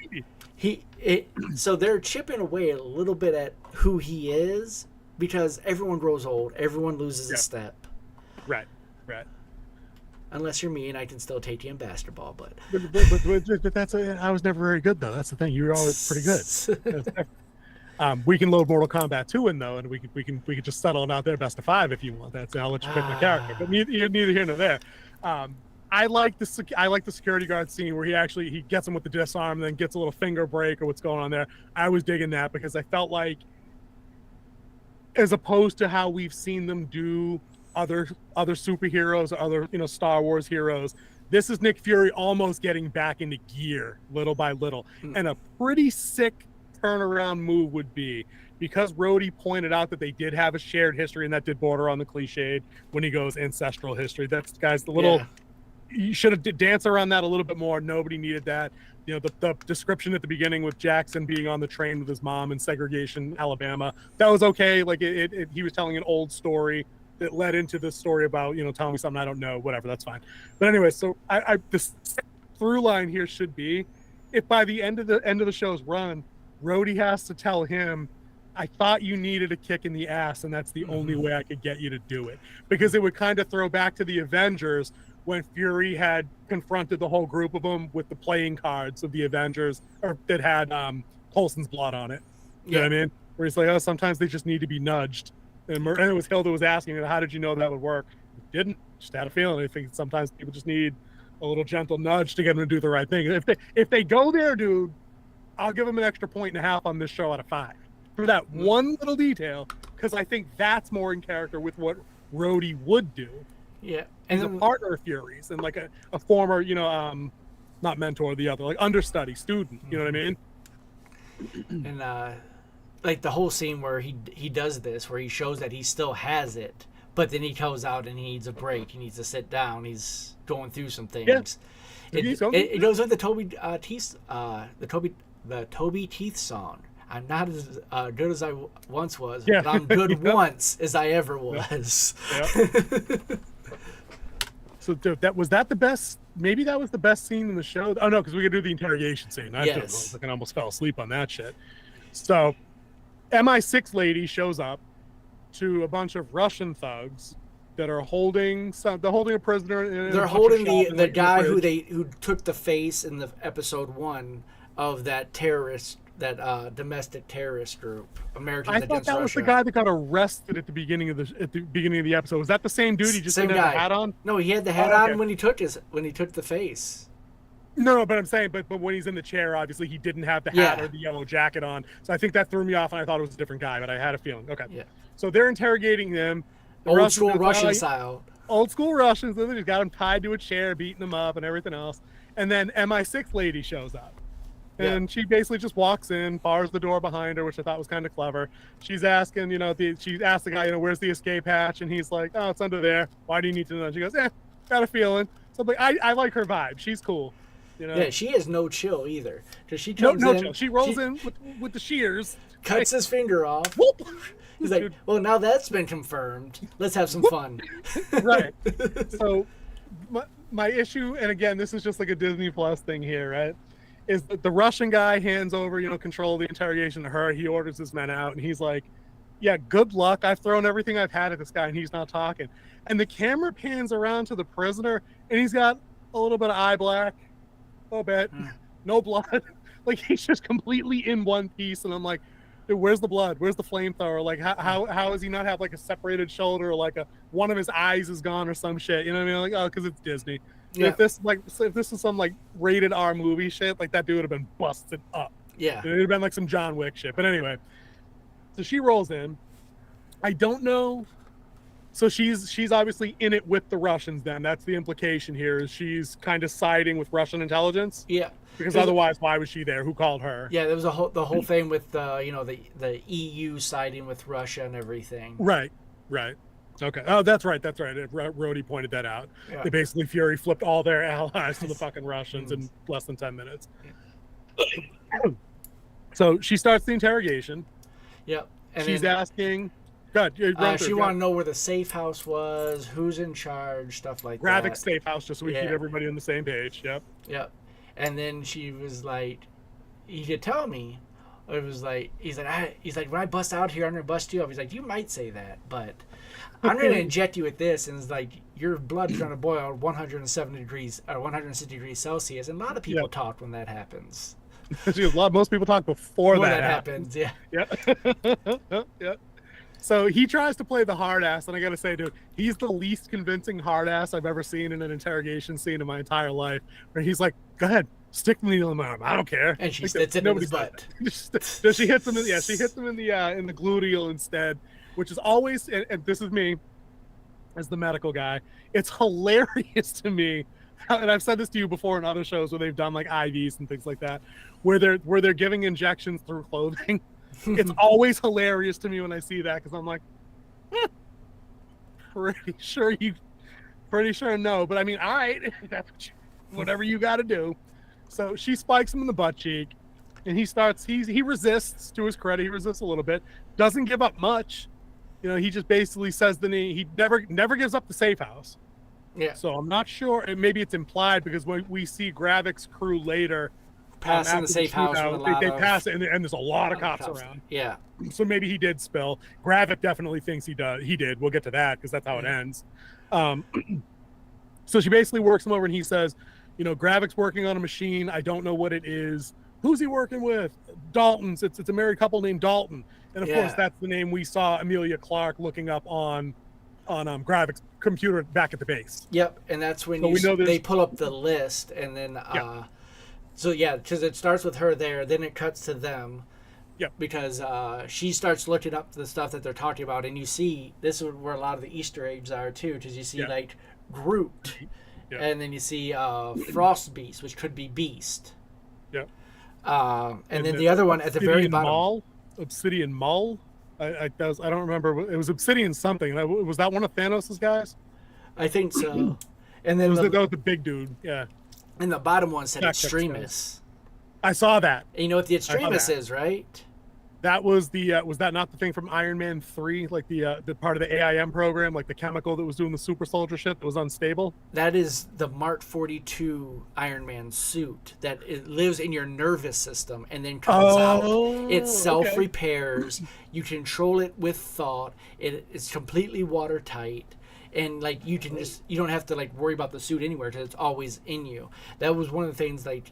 he's 90. So they're chipping away a little bit at who he is, because everyone grows old, everyone loses a step. Right. Unless you're me and I can still take you in basketball, but that's I was never very good though. That's the thing. You were always pretty good. We can load Mortal Kombat 2 in though, and we can just settle it out there best of 5 if you want. I'll let you pick my character, but neither here nor there. I like the security guard scene where he gets him with the disarm, and then gets a little finger break or what's going on there. I was digging that because I felt like, as opposed to how we've seen them do other superheroes, other Star Wars heroes, this is Nick Fury almost getting back into gear little by little. And a pretty sick turnaround move would be, because Rhodey pointed out that they did have a shared history, and that did border on the cliched when he goes ancestral history. That's, guys, the little you should have danced around that a little bit more. Nobody needed that. The description at the beginning with Jackson being on the train with his mom in segregation, Alabama, that was okay. Like he was telling an old story that led into the story about, telling me something I don't know, whatever, that's fine. But anyway, so the through line here should be, if by the end of the show's run, Rhodey has to tell him, I thought you needed a kick in the ass, and that's the only way I could get you to do it. Because it would kind of throw back to the Avengers, when Fury had confronted the whole group of them with the playing cards of the Avengers, or that had Coulson's blood on it. You know what I mean? Where he's like, oh, sometimes they just need to be nudged. And it was Hilda was asking, how did you know that would work? Didn't. Just had a feeling. I think sometimes people just need a little gentle nudge to get them to do the right thing. If they go there, dude, I'll give them an extra 1.5 on this show out of 5 for that one little detail, because I think that's more in character with what Rhodey would do. Yeah. And a partner of Fury's, and like a former, not mentor, the other, like understudy, student, you know what I mean? And like the whole scene where he does this, where he shows that he still has it, but then he goes out and he needs a break. He needs to sit down. He's going through some things. Yeah. It goes with the Toby Teeth song. I'm not as good as I once was, but I'm good once as I ever was. Yep. So was that the best? Maybe that was the best scene in the show. Oh no, because we could do the interrogation scene. I almost fell asleep on that shit. So, MI6 lady shows up to a bunch of Russian thugs that are holding a prisoner. They're holding the guy who took the face in the episode 1 of that terrorist. That domestic terrorist group, Americans Against Russia. I thought that was the guy that got arrested at the beginning of the episode. Was that the same dude? He just didn't have the hat on? No, he had the hat on when he took the face. No, but I'm saying, but when he's in the chair, obviously he didn't have the hat or the yellow jacket on. So I think that threw me off, and I thought it was a different guy, but I had a feeling. Okay. Yeah. So they're interrogating him. Old school Russian style. Old school Russians. He's got him tied to a chair, beating him up, and everything else. And then MI6 lady shows up. And she basically just walks in, bars the door behind her, which I thought was kind of clever. She's asking, she asked the guy, where's the escape hatch? And he's like, oh, it's under there. Why do you need to know? And she goes, got a feeling. So I'm like, I like her vibe. She's cool. Yeah, she has no chill either. Because she comes in. Chill. She rolls in with the shears. Cuts his finger off. Whoop. He's like, well, now that's been confirmed. Let's have some fun. Right. So my issue, and again, this is just like a Disney Plus thing here, right? Is that the Russian guy hands over, control of the interrogation to her. He orders his men out, and he's like, yeah, good luck. I've thrown everything I've had at this guy, and he's not talking. And the camera pans around to the prisoner, and he's got a little bit of eye black, a little bit, no blood. Like, he's just completely in one piece, and I'm like, Dude, where's the blood? Where's the flamethrower? Like, how does he not have like a separated shoulder, or like one of his eyes is gone or some shit? You know what I mean? Like, oh, because it's Disney. Yeah. If this is some like rated R movie shit, like that dude would have been busted up. Yeah. It would have been like some John Wick shit. But anyway, so she rolls in. I don't know. So she's obviously in it with the Russians. Then that's the implication here. Is she's kind of siding with Russian intelligence? Yeah. Because otherwise, why was she there? Who called her? Yeah, there was the whole thing with the EU siding with Russia and everything. Right. Okay. Oh, that's right. Rhodey pointed that out. Yeah. They basically Fury flipped all their allies to the fucking Russians in less than 10 minutes. So she starts the interrogation. Yep. And she's then, asking. she wanted to know where the safe house was, who's in charge, stuff like that. Gravik's safe house, just so we keep everybody on the same page. Yep. And then she was like, "You could tell me." It was like he's like, when I bust out here, I'm gonna bust you up. He's like, "You might say that, but I'm gonna inject you with this." And it's like your blood's gonna boil 170 degrees or 160 degrees Celsius. And a lot of people talk when that happens. Most people talk before that happens. Yeah. Yep. So he tries to play the hard ass, and I gotta say, dude, he's the least convincing hard ass I've ever seen in an interrogation scene in my entire life. Where he's like, "Go ahead, stick the needle in my arm. I don't care." And she sits in his butt. So she hits him. She hits him in the gluteal instead, which is always. And this is me, as the medical guy. It's hilarious to me, and I've said this to you before in other shows where they've done like IVs and things like that, where they're giving injections through clothing. It's always hilarious to me when I see that, because I'm like, pretty sure no, but I mean, all right, that's whatever you got to do. So she spikes him in the butt cheek, and he resists. To his credit, he resists a little bit, doesn't give up much. You know, he just basically says he never gives up the safe house. Yeah. So I'm not sure. Maybe it's implied, because when we see Gravik's crew later. Passing the safe house. They pass it, and there's a lot of cops around. Yeah. So maybe he did spill. Gravik definitely thinks he did. We'll get to that, because that's how it ends. So she basically works him over, and he says, you know, Gravik's working on a machine. I don't know what it is. Who's he working with? Dalton's. It's a married couple named Dalton. And of course, that's the name we saw Amelia Clark looking up on Gravik's computer back at the base. Yep. And that's when they pull up the list, and then so because it starts with her there, then it cuts to them. Yep. Because she starts looking up the stuff that they're talking about, and you see this is where a lot of the Easter eggs are too, because you see like Groot, and then you see Frost Beast, which could be Beast. Yep. And then the other one at the very bottom. Obsidian Mull. I don't remember. It was Obsidian something. Was that one of Thanos' guys? I think so. And then that was the big dude. Yeah. And the bottom one said Extremis. I saw that. And you know what the Extremis is, right? That was was that not the thing from Iron Man 3, like the part of the AIM program, like the chemical that was doing the super soldier shit that was unstable? That is the Mark 42 Iron Man suit that it lives in your nervous system and then comes out. It self-repairs. You control it with thought. It's completely watertight. And like you don't have to like worry about the suit anywhere, because it's always in you. That was one of the things, like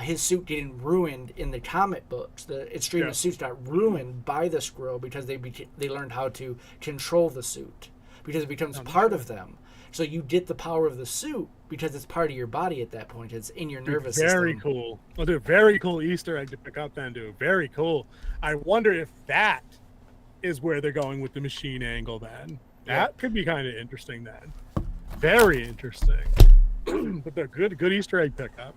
his suit getting ruined in the comic books. The Extremis suits got ruined by the Skrull because they learned how to control the suit, because it becomes part of them. So you get the power of the suit because it's part of your body at that point. It's in your nervous system. Very cool. Well, dude, very cool Easter egg to pick up then, dude. Very cool. I wonder if that is where they're going with the machine angle then. That could be kind of interesting then. Very interesting. But they're good Easter egg pickup.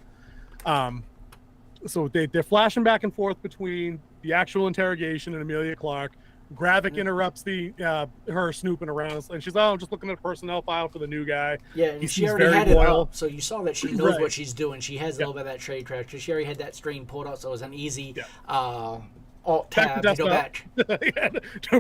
So they're flashing back and forth between the actual interrogation and Amelia Clark. Gravik interrupts her snooping around, and she's I'm just looking at a personnel file for the new guy. Yeah, and she already had it up, so you saw that she knows what she's doing. She has a little bit of that trade crack, because she already had that screen pulled out, so it was an easy alt tab to go back.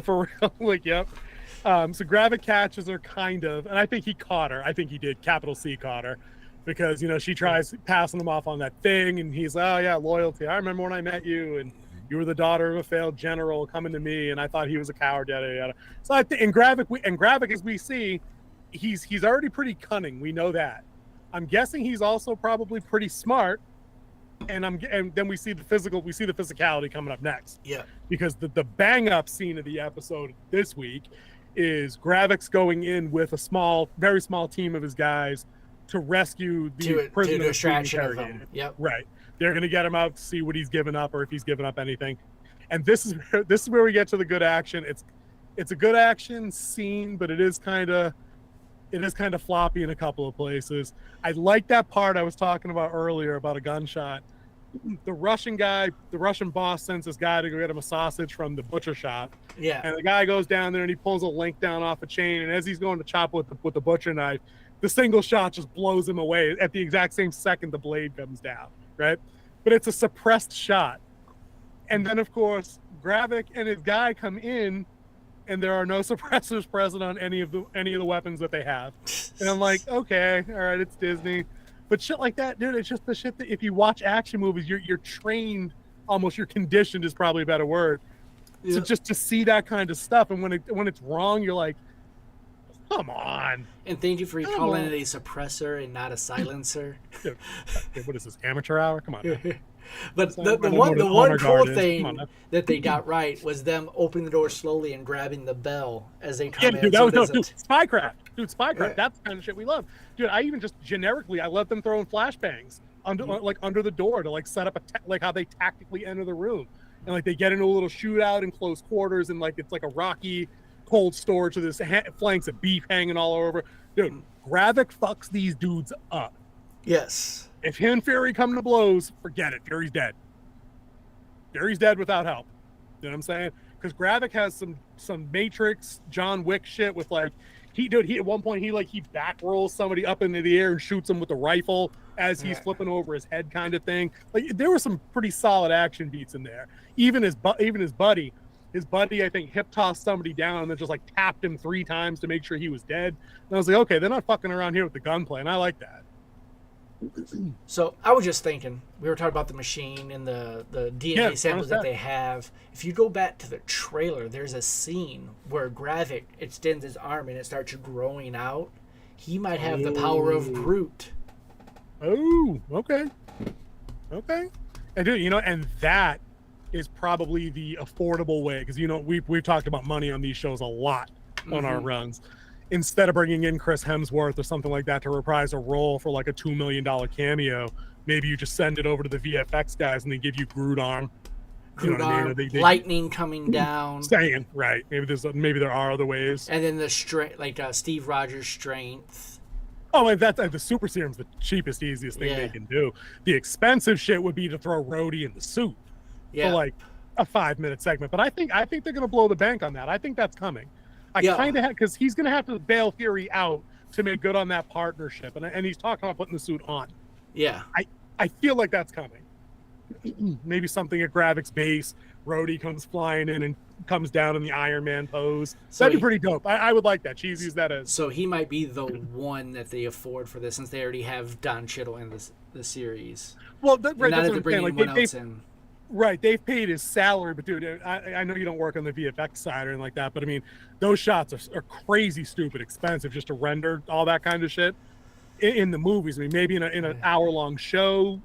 For real, like so Gravik catches her kind of, and I think he caught her. I think he did, capital C caught her, because she tries passing him off on that thing, and he's loyalty. I remember when I met you, and you were the daughter of a failed general coming to me, and I thought he was a coward, yada yada. So I think, and Gravik, as we see, he's already pretty cunning. We know that. I'm guessing he's also probably pretty smart, and then we see the physicality coming up next. Yeah. Because the bang up scene of the episode this week is Gravik's going in with a very small team of his guys to rescue the prisoner to distraction of him. Yep. Right. They're going to get him out to see what he's given up or if he's given up anything. And this is where we get to the good action. It's a good action scene, but it is kind of floppy in a couple of places. I like that part I was talking about earlier about a gunshot. The Russian boss sends this guy to go get him a sausage from the butcher shop. Yeah. And the guy goes down there and he pulls a link down off a chain. And as he's going to chop with the butcher knife, the single shot just blows him away. At the exact same second, the blade comes down, right? But it's a suppressed shot. And then, of course, Gravik and his guy come in, and there are no suppressors present on any of the weapons that they have. And I'm like, okay, all right, it's Disney. But shit like that, dude, it's just the shit that if you watch action movies, you're trained, almost you're conditioned is probably a better word, to see that kind of stuff. And when it's wrong, you're like, come on. And thank you for calling it a suppressor and not a silencer. Dude, what is this, amateur hour? Come on, man. But the one cool thing that they got right was them opening the door slowly and grabbing the bell as they come in. Dude, spycraft. Dude, spycraft. Yeah. That's the kind of shit we love. Dude, I even just generically, I let them throw in flashbangs under the door to set up how they tactically enter the room. And they get into a little shootout in close quarters and it's like a Rocky cold storage with this flanks of beef hanging all over. Dude, Gravik fucks these dudes up. Yes. If him and Fury come to blows, forget it. Fury's dead. Fury's dead without help. You know what I'm saying? Because Gravik has some Matrix John Wick shit with he at one point he back rolls somebody up into the air and shoots him with a rifle as he's flipping over his head kind of thing. There were some pretty solid action beats in there. Even his buddy, I think hip tossed somebody down and then just tapped him 3 times to make sure he was dead. And I was like, okay, they're not fucking around here with the gunplay, and I like that. So I was just thinking, we were talking about the machine and the DNA samples that they have. If you go back to the trailer, there's a scene where Gravik extends his arm and it starts growing out. He might have the power of Groot. Oh, okay. And dude, and that is probably the affordable way, because we've talked about money on these shows a lot on our runs. Instead of bringing in Chris Hemsworth or something like that to reprise a role for a $2 million cameo, maybe you just send it over to the VFX guys and they give you Groot arm. Lightning coming down. Right. Maybe there are other ways. And then the strength, Steve Rogers' strength. Oh, and that's the super serum's the cheapest, easiest thing they can do. The expensive shit would be to throw Rhodey in the suit for a 5-minute segment. But I think they're gonna blow the bank on that. I think that's coming. Because he's going to have to bail Fury out to make good on that partnership. And he's talking about putting the suit on. Yeah. I feel like that's coming. Maybe something at Gravik's base. Rhodey comes flying in and comes down in the Iron Man pose. That'd be pretty dope. I would like that. Cheese used that as. So he might be the one that they afford for this, since they already have Don Cheadle in the series. Well, that's what I'm saying. Anyone else in. Right, they've paid his salary, but dude, I know you don't work on the VFX side or anything like that, but I mean, those shots are crazy, stupid, expensive just to render all that kind of shit in the movies. I mean, maybe in an hour-long show,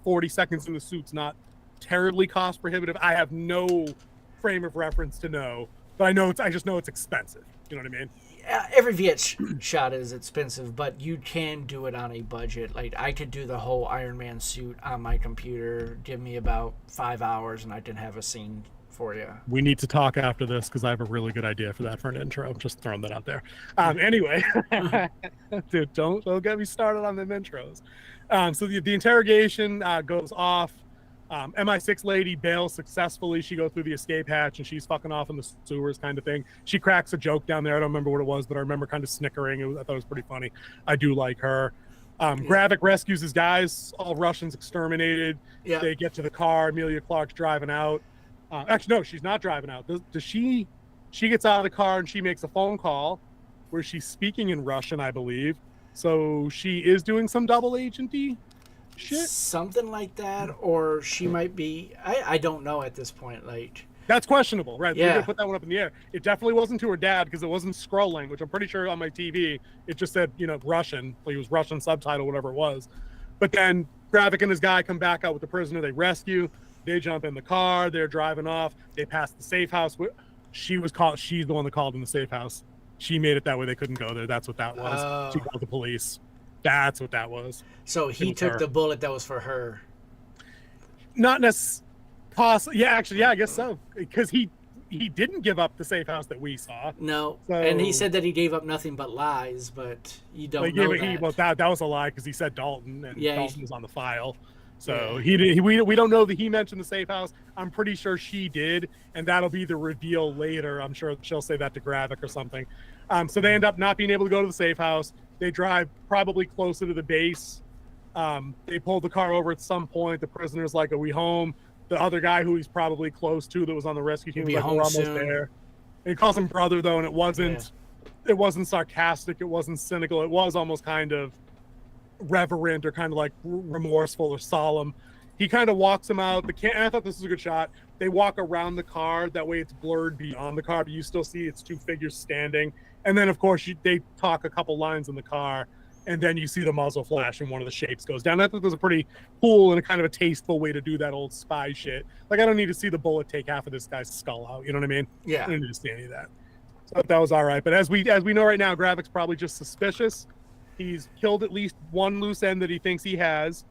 40 seconds in the suit's not terribly cost prohibitive. I have no frame of reference to know, but I just know it's expensive. You know what I mean? Every VFX shot is expensive, but you can do it on a budget. I could do the whole Iron Man suit on my computer. Give me about 5 hours, and I can have a scene for you. We need to talk after this because I have a really good idea for that for an intro. I'm just throwing that out there. Anyway, dude, don't get me started on them intros. So the interrogation goes off. MI6 lady bails successfully. She goes through the escape hatch and she's fucking off in the sewers kind of thing. She cracks a joke down there. I don't remember what it was, but I remember kind of snickering. I thought it was pretty funny. I do like her. Gravik rescues his guys, all Russians exterminated. Yeah. They get to the car. Emilia Clarke's driving out. Actually, no, she's not driving out. Does she gets out of the car and she makes a phone call where she's speaking in Russian, I believe. So she is doing some double agenty shit, something like that, or she might be. I don't know at this point. That's questionable, right? Yeah. We're gonna put that one up in the air. It definitely wasn't to her dad because it wasn't Skrull language. I'm pretty sure on my TV it just said Russian. It was Russian subtitle, whatever it was. But then Gravik and his guy come back out with the prisoner. They rescue. They jump in the car. They're driving off. They pass the safe house. She's the one that called in the safe house. She made it that way. They couldn't go there. That's what that was. She called the police. That's what that was. So he took the bullet that was for her. Not necessarily. Yeah, actually, yeah, I guess so. Because he didn't give up the safe house that we saw. No, so, and he said that he gave up nothing but lies, but you don't know that. That was a lie because he said Dalton, and Dalton was on the file. So we don't know that he mentioned the safe house. I'm pretty sure she did, and that'll be the reveal later. I'm sure she'll say that to Gravik or something. So they end up not being able to go to the safe house. They drive probably closer to the base. They pull the car over at some point. The prisoner's like, "Are we home?" The other guy who he's probably close to that was on the rescue team was like, "We're almost there." And he calls him brother though, and it wasn't sarcastic. It wasn't cynical. It was almost kind of reverent or kind of like remorseful or solemn. He kind of walks him out. I thought this was a good shot. They walk around the car. That way it's blurred beyond the car, but you still see it's two figures standing. And then, of course, they talk a couple lines in the car, and then you see the muzzle flash and one of the shapes goes down. I thought it was a pretty cool and a kind of a tasteful way to do that old spy shit. Like, I don't need to see the bullet take half of this guy's skull out. You know what I mean? Yeah. I don't need to see any of that. So that was all right. But as we know right now, Gravik's probably just suspicious. He's killed at least one loose end that he thinks he has.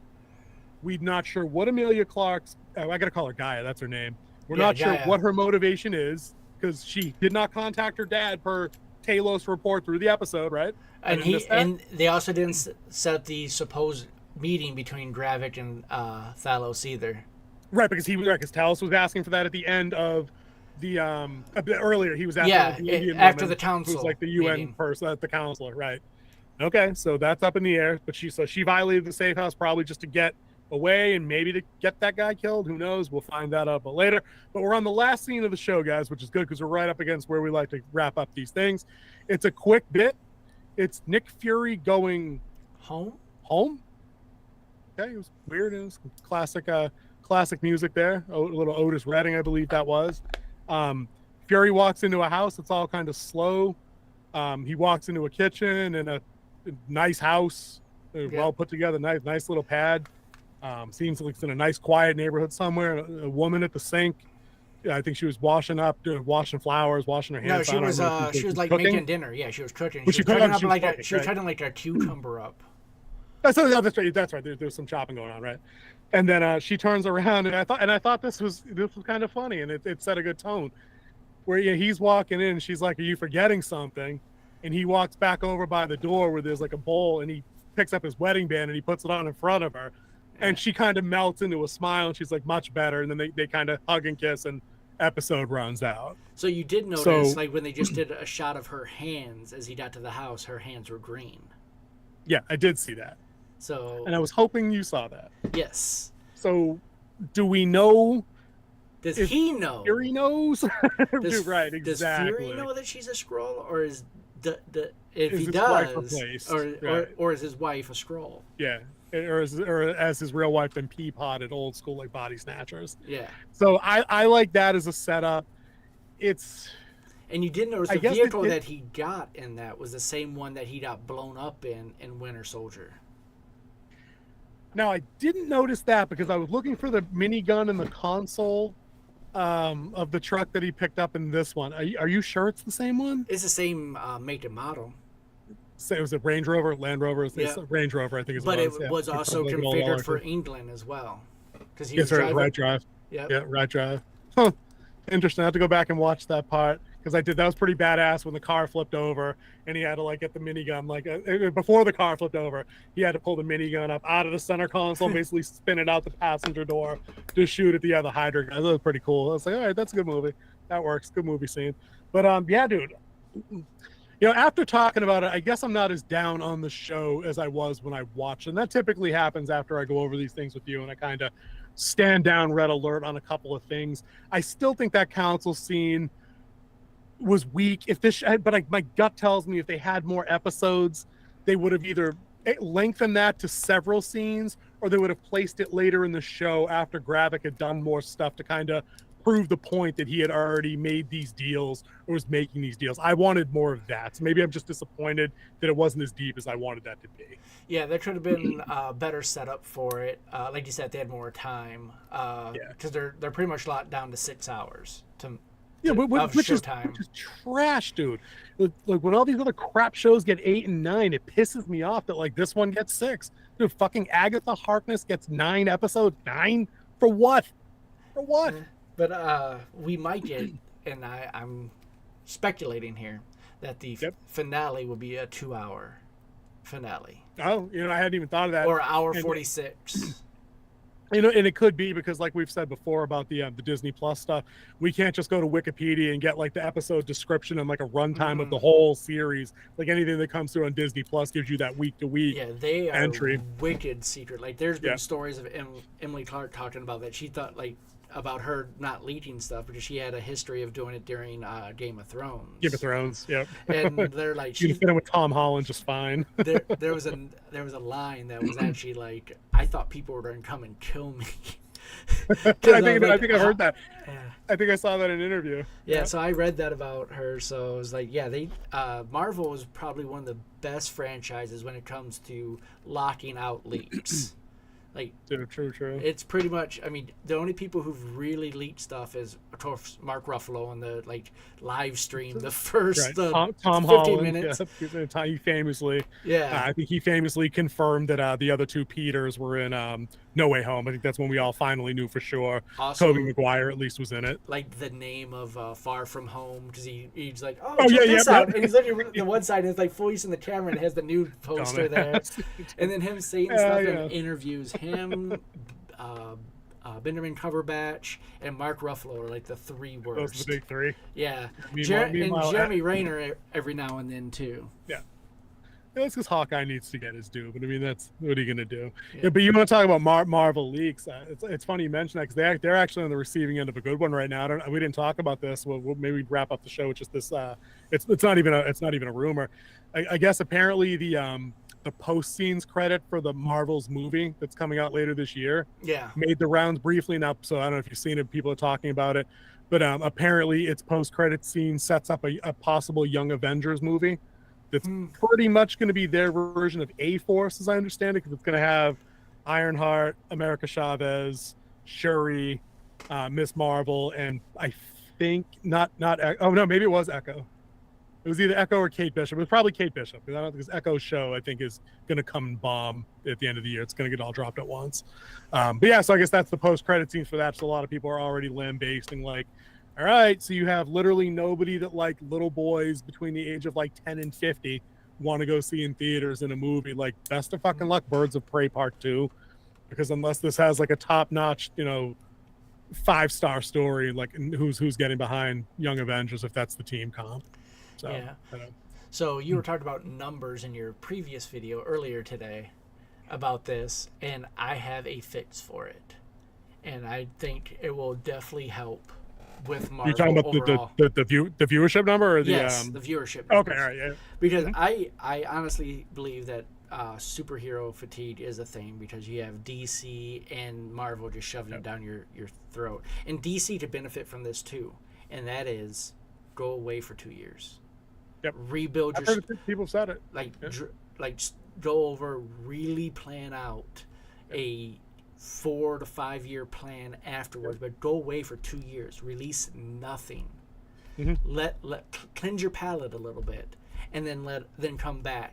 We're not sure what Emilia Clarke's... I got to call her Gaia. That's her name. We're not sure what her motivation is because she did not contact her dad per Talos report through the episode, right? And they also didn't set up the supposed meeting between Gravik and Talos either. Right, because Talos was asking for that at the end of the a bit earlier. He was asking the Indian after woman, the council, who's like the UN meeting. person, the counselor, right? Okay, so that's up in the air. But she violated the safe house probably just to get away and maybe to get that guy killed. Who knows? We'll find that out later. But we're on the last scene of the show, guys, which is good because we're right up against where we like to wrap up these things. It's a quick bit. It's Nick Fury going home. Okay, it was weird. It was classic music there. A little Otis Redding, I believe that was. Fury walks into a house. It's all kind of slow. He walks into a kitchen and a nice house, well put together, nice little pad. Seems like it's in a nice quiet neighborhood somewhere. A woman at the sink. I think she was washing flowers, washing her hands. No, she was like cooking. making dinner. Yeah, she was cooking. Was she was cutting like a cucumber up. That's right. That's right. There's some chopping going on, right? And then she turns around, and I thought this was kind of funny, and it set a good tone. Where he's walking in, and she's like, "Are you forgetting something?" And he walks back over by the door where there's like a bowl, and he picks up his wedding band and he puts it on in front of her. And she kind of melts into a smile, and she's like, "Much better." And then they kind of hug and kiss, and episode runs out. So you did notice, like when they just did a shot of her hands as he got to the house, her hands were green. Yeah, I did see that. So, and I was hoping you saw that. Yes. So, do we know? Does he know? Fury knows. Right, exactly. Does Fury know that she's a Skrull, or is if is he his does, wife replaced? Or is his wife a Skrull? Yeah. Or as his real wife been pea-potted, old school like body snatchers. Yeah. So I like that as a setup. And you did notice the vehicle that he got in that was the same one that he got blown up in Winter Soldier. Now I didn't notice that because I was looking for the minigun in the console of the truck that he picked up in this one. Are you sure it's the same one? It's the same make and model. So it was a Range Rover, Land Rover. Yeah. Range Rover, I think is. But it was also configured for England as well, because he was driving. Right drive. Yeah, right drive. Huh. Interesting. I have to go back and watch that part because that was pretty badass when the car flipped over and he had to like get the minigun before the car flipped over. He had to pull the minigun up out of the center console, and basically spin it out the passenger door to shoot at the other Hydra guys. That was pretty cool. I was like, all right, that's a good movie. That works. Good movie scene. But yeah, dude. After talking about it, I guess I'm not as down on the show as I was when I watched it. And that typically happens after I go over these things with you and I kind of stand down red alert on a couple of things. I still think that council scene was weak. But my gut tells me if they had more episodes, they would have either lengthened that to several scenes, or they would have placed it later in the show after Gravik had done more stuff to kind of prove the point that he had already made these deals or was making these deals. I wanted more of that. So maybe I'm just disappointed that it wasn't as deep as I wanted that to be. Yeah, there could have been better setup for it. Like you said, they had more time because they're pretty much locked down to 6 hours which is trash, dude. Like when all these other crap shows get 8 and 9, it pisses me off that like this one gets 6. Dude, fucking Agatha Harkness gets 9 episodes. 9 for what? For what? But we might get, and I'm speculating here, that the finale will be a 2-hour finale. Oh, I hadn't even thought of that. Or hour 46. And it could be because, like we've said before about the Disney Plus stuff, we can't just go to Wikipedia and get like the episode description and like a runtime of the whole series. Like anything that comes through on Disney Plus gives you that week to week. Yeah, they are entry. Wicked secret. Like there's been stories of Emily Clark talking about that. She thought like about her not leaking stuff because she had a history of doing it during Game of Thrones. Game of Thrones, yep. And they're like, you can fit in with Tom Holland just fine. there was a line that was actually like, I thought people were going to come and kill me. I think I heard that. Yeah. I think I saw that in an interview. Yeah, so I read that about her. So it was like, yeah, Marvel is probably one of the best franchises when it comes to locking out leaks. Like, true. It's pretty much. I mean, the only people who've really leaked stuff is, of course, Mark Ruffalo on the live stream, the first Tom 15 Holland, minutes. Yeah, he famously, I think he famously confirmed that the other two Peters were in No Way Home. I think that's when we all finally knew for sure. Also, Tobey Maguire at least was in it. Like the name of Far From Home, because he's like, check this out. And he's looking at the one side and it's like facing the camera and has the new poster there. And then him saying stuff in interviews. Him, Benjamin Cumberbatch, and Mark Ruffalo are like the three worst. Those are the big three. Yeah. Jeremy Renner every now and then too. Yeah. That's because Hawkeye needs to get his due, but I mean, that's what are you gonna do? Yeah, but you want to talk about Marvel leaks? It's funny you mention that because they're actually on the receiving end of a good one right now. We didn't talk about this. We'll maybe wrap up the show with just this. It's not even a rumor. I guess apparently the post scenes credit for the Marvel's movie that's coming out later this year made the rounds briefly now. So I don't know if you've seen it. People are talking about it, but apparently its post credit scene sets up a possible Young Avengers movie. That's pretty much going to be their version of A-Force, as I understand it, because it's going to have Ironheart, America Chavez, Shuri, Miss Marvel, and I think maybe it was Echo. It was either Echo or Kate Bishop. It was probably Kate Bishop, because I don't think this Echo's show, I think, is going to come and bomb at the end of the year. It's going to get all dropped at once. But yeah, so I guess that's the post-credit scenes for that. So a lot of people are already lambasting, like, all right, so you have literally nobody that like little boys between the age of like 10 and 50 want to go see in theaters in a movie. Like, best of fucking luck, Birds of Prey Part 2, because unless this has like a top-notch, 5-star story, like who's getting behind Young Avengers if that's the team comp. So, yeah. So you were talking about numbers in your previous video earlier today about this, and I have a fix for it, and I think it will definitely help with Marvel. You're talking about overall. the viewership number, or the the viewership numbers? Okay, all right, yeah. Because I honestly believe that superhero fatigue is a thing, because you have DC and Marvel just shoving it down your throat, and DC to benefit from this too, and that is go away for 2 years. Yep. Rebuild I've heard people said it. Like go over, really plan out a 4 to 5 year plan afterwards, but go away for 2 years, release nothing, let cleanse your palate a little bit, and then come back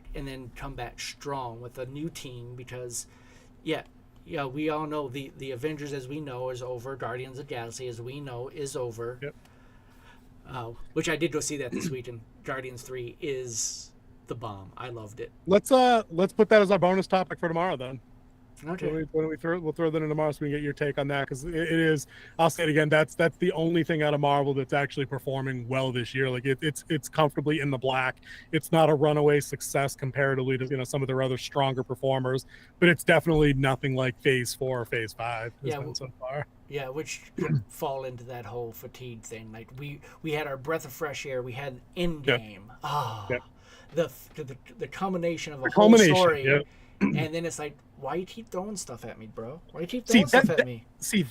strong with a new team, because we all know the Avengers as we know is over, Guardians of the Galaxy as we know is over. Which I did go see that this week, and Guardians 3 is the bomb. I loved it. Let's put that as our bonus topic for tomorrow then. Okay. We'll throw that in tomorrow so we can get your take on that, because it is. I'll say it again. That's the only thing out of Marvel that's actually performing well this year. Like it's comfortably in the black. It's not a runaway success comparatively to some of their other stronger performers, but it's definitely nothing like Phase 4 or Phase 5 has been so far. Yeah, which could fall into that whole fatigue thing. Like we had our breath of fresh air. We had Endgame. the culmination of a The whole culmination, story, yeah. and then it's like, why you keep throwing stuff at me, bro? Why you keep See, throwing stuff at me?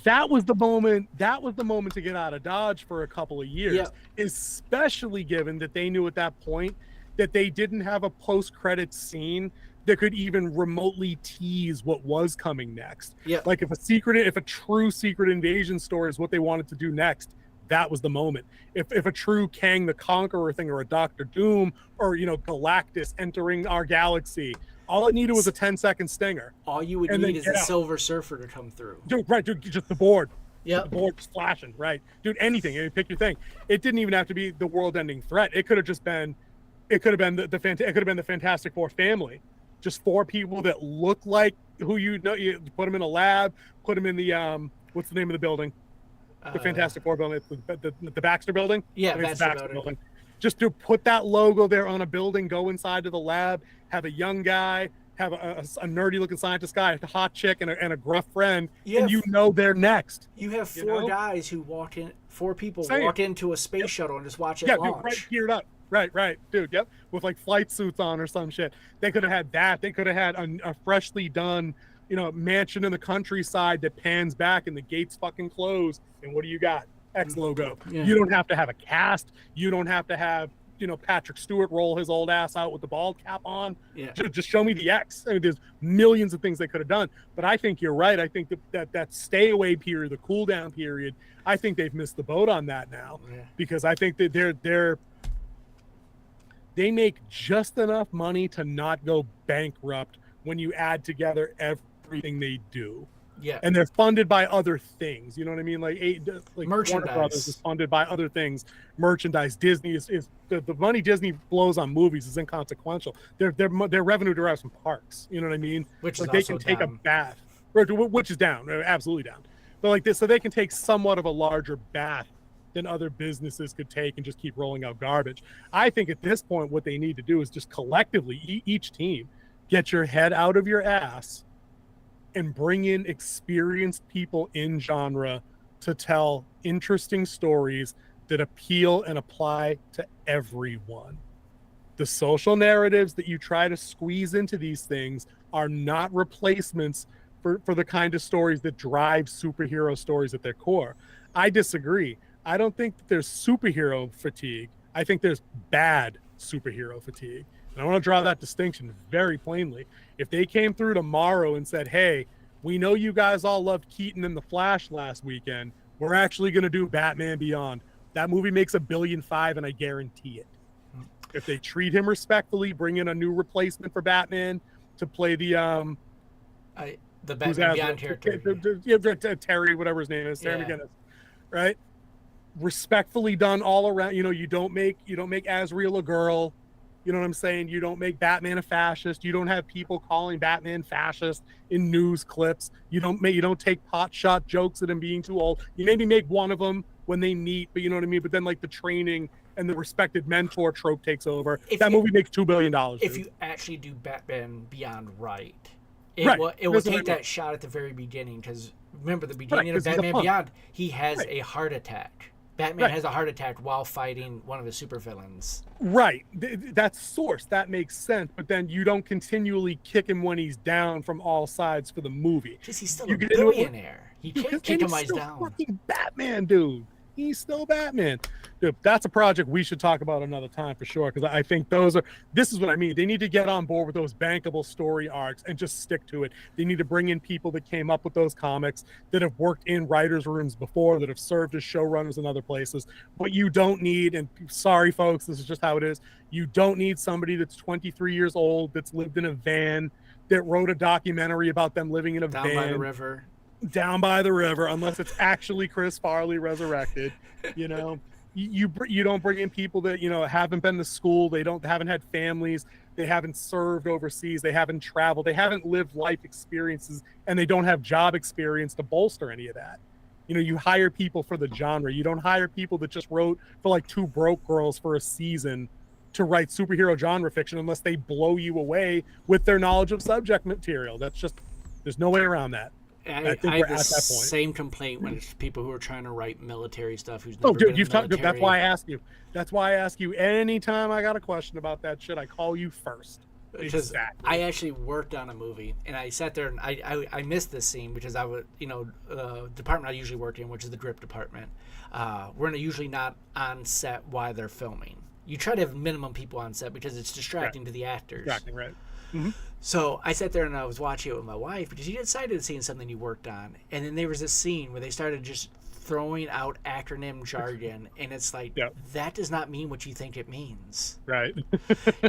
that was the moment. That was the moment to get out of Dodge for a couple of years, Yep. especially given that they knew at that point that they didn't have a post-credit scene that could even remotely tease what was coming next. Yeah. Like if a true secret invasion story is what they wanted to do next, that was the moment. If a true Kang the Conqueror thing, or a Doctor Doom, or Galactus entering our galaxy, all it needed was a 10-second stinger. All you would And then need is get a out. Silver Surfer to come through. Dude, just the board. Yep. The board just flashing, right? Dude, anything. I mean, pick your thing. It didn't even have to be the world-ending threat. It could have just been, it could have been the Fantastic Four family. Just 4 people that look like who you put them in a lab, put them in the what's the name of the building? The Fantastic Four building, the Baxter building. Yeah, Baxter building. Just to put that logo there on a building, go inside to the lab, have a young guy, have a nerdy looking scientist guy, a hot chick, and a gruff friend, and they're next. You have 4 guys who walk in, 4 people walk into a space shuttle and just watch it launch. Dude, right, geared up. Right, dude. Yep, with like flight suits on or some shit. They could have had that. They could have had a freshly done, mansion in the countryside that pans back and the gates fucking close. And what do you got? X logo. Yeah. You don't have to have a cast. You don't have to have Patrick Stewart roll his old ass out with the bald cap on. Yeah. Just show me the X. I mean, there's millions of things they could have done. But I think you're right. I think that stay away period, the cool down period, I think they've missed the boat on that now. Yeah. Because I think that they make just enough money to not go bankrupt when you add together everything they do. Yeah. And they're funded by other things. You know what I mean? Like merchandise. Warner Brothers is funded by other things. Merchandise. Disney is the money Disney blows on movies is inconsequential. Their revenue derives from parks. You know what I mean? Which like is they also can take down. a bath, which is down, absolutely down. But like this, so they can take somewhat of a larger bath than other businesses could take and just keep rolling out garbage. I think at this point, what they need to do is just collectively, each team, get your head out of your ass and bring in experienced people in genre to tell interesting stories that appeal and apply to everyone. The social narratives that you try to squeeze into these things are not replacements for the kind of stories that drive superhero stories at their core. I disagree. I don't think that there's superhero fatigue. I think there's bad superhero fatigue. And I want to draw that distinction very plainly. If they came through tomorrow and said, hey, we know you guys all loved Keaton and the Flash last weekend. We're actually going to do Batman Beyond. That movie makes $1.5 billion, and I guarantee it. If they treat him respectfully, bring in a new replacement for Batman to play the Batman Beyond character. Terry, whatever his name is, Terry McGinnis, right? Respectfully done all around. You don't make Azrael a girl. You know what I'm saying? You don't make Batman a fascist. You don't have people calling Batman fascist in news clips. You don't take pot shot jokes at him being too old. You maybe make one of them when they meet, but you know what I mean? But then like the training and the respected mentor trope takes over. Movie makes $2 billion. If you actually do Batman Beyond right, it will take that shot at the very beginning, because remember the beginning of Batman Beyond, he has a heart attack. Batman has a heart attack while fighting one of the supervillains. Right. That's source. That makes sense. But then you don't continually kick him when he's down from all sides for the movie. Because he's still a billionaire. He can't kick him when he's down. Fucking Batman, dude. He's still Batman. Dude, that's a project we should talk about another time for sure, because I think this is what I mean. They need to get on board with those bankable story arcs and just stick to it. They need to bring in people that came up with those comics, that have worked in writers' rooms before, that have served as showrunners in other places. What you don't need, and sorry folks, this is just how it is, you don't need somebody that's 23 years old, that's lived in a van, that wrote a documentary about them living in a van. Down by the river, unless it's actually Chris Farley resurrected. You don't bring in people that haven't been to school, haven't had families, they haven't served overseas, they haven't traveled, they haven't lived life experiences, and they don't have job experience to bolster any of that. You hire people for the genre. You don't hire people that just wrote for like Two Broke Girls for a season to write superhero genre fiction unless they blow you away with their knowledge of subject material. That's just, there's no way around that. I I think have we're the at that point. same complaint when it's people who are trying to write military stuff who's Oh, never been dude, in the military. that's why I ask you. That's why I ask you anytime I got a question about that shit. I call you first. Because Exactly. I actually worked on a movie and I sat there and I missed this scene because I would, department I usually work in, which is the drip department. We're usually not on set while they're filming. You try to have minimum people on set because it's distracting to the actors. Distracting, right? Mm-hmm. So I sat there and I was watching it with my wife because you decided to see something you worked on. And then there was this scene where they started just throwing out acronym jargon. And it's like, that does not mean what you think it means. Right.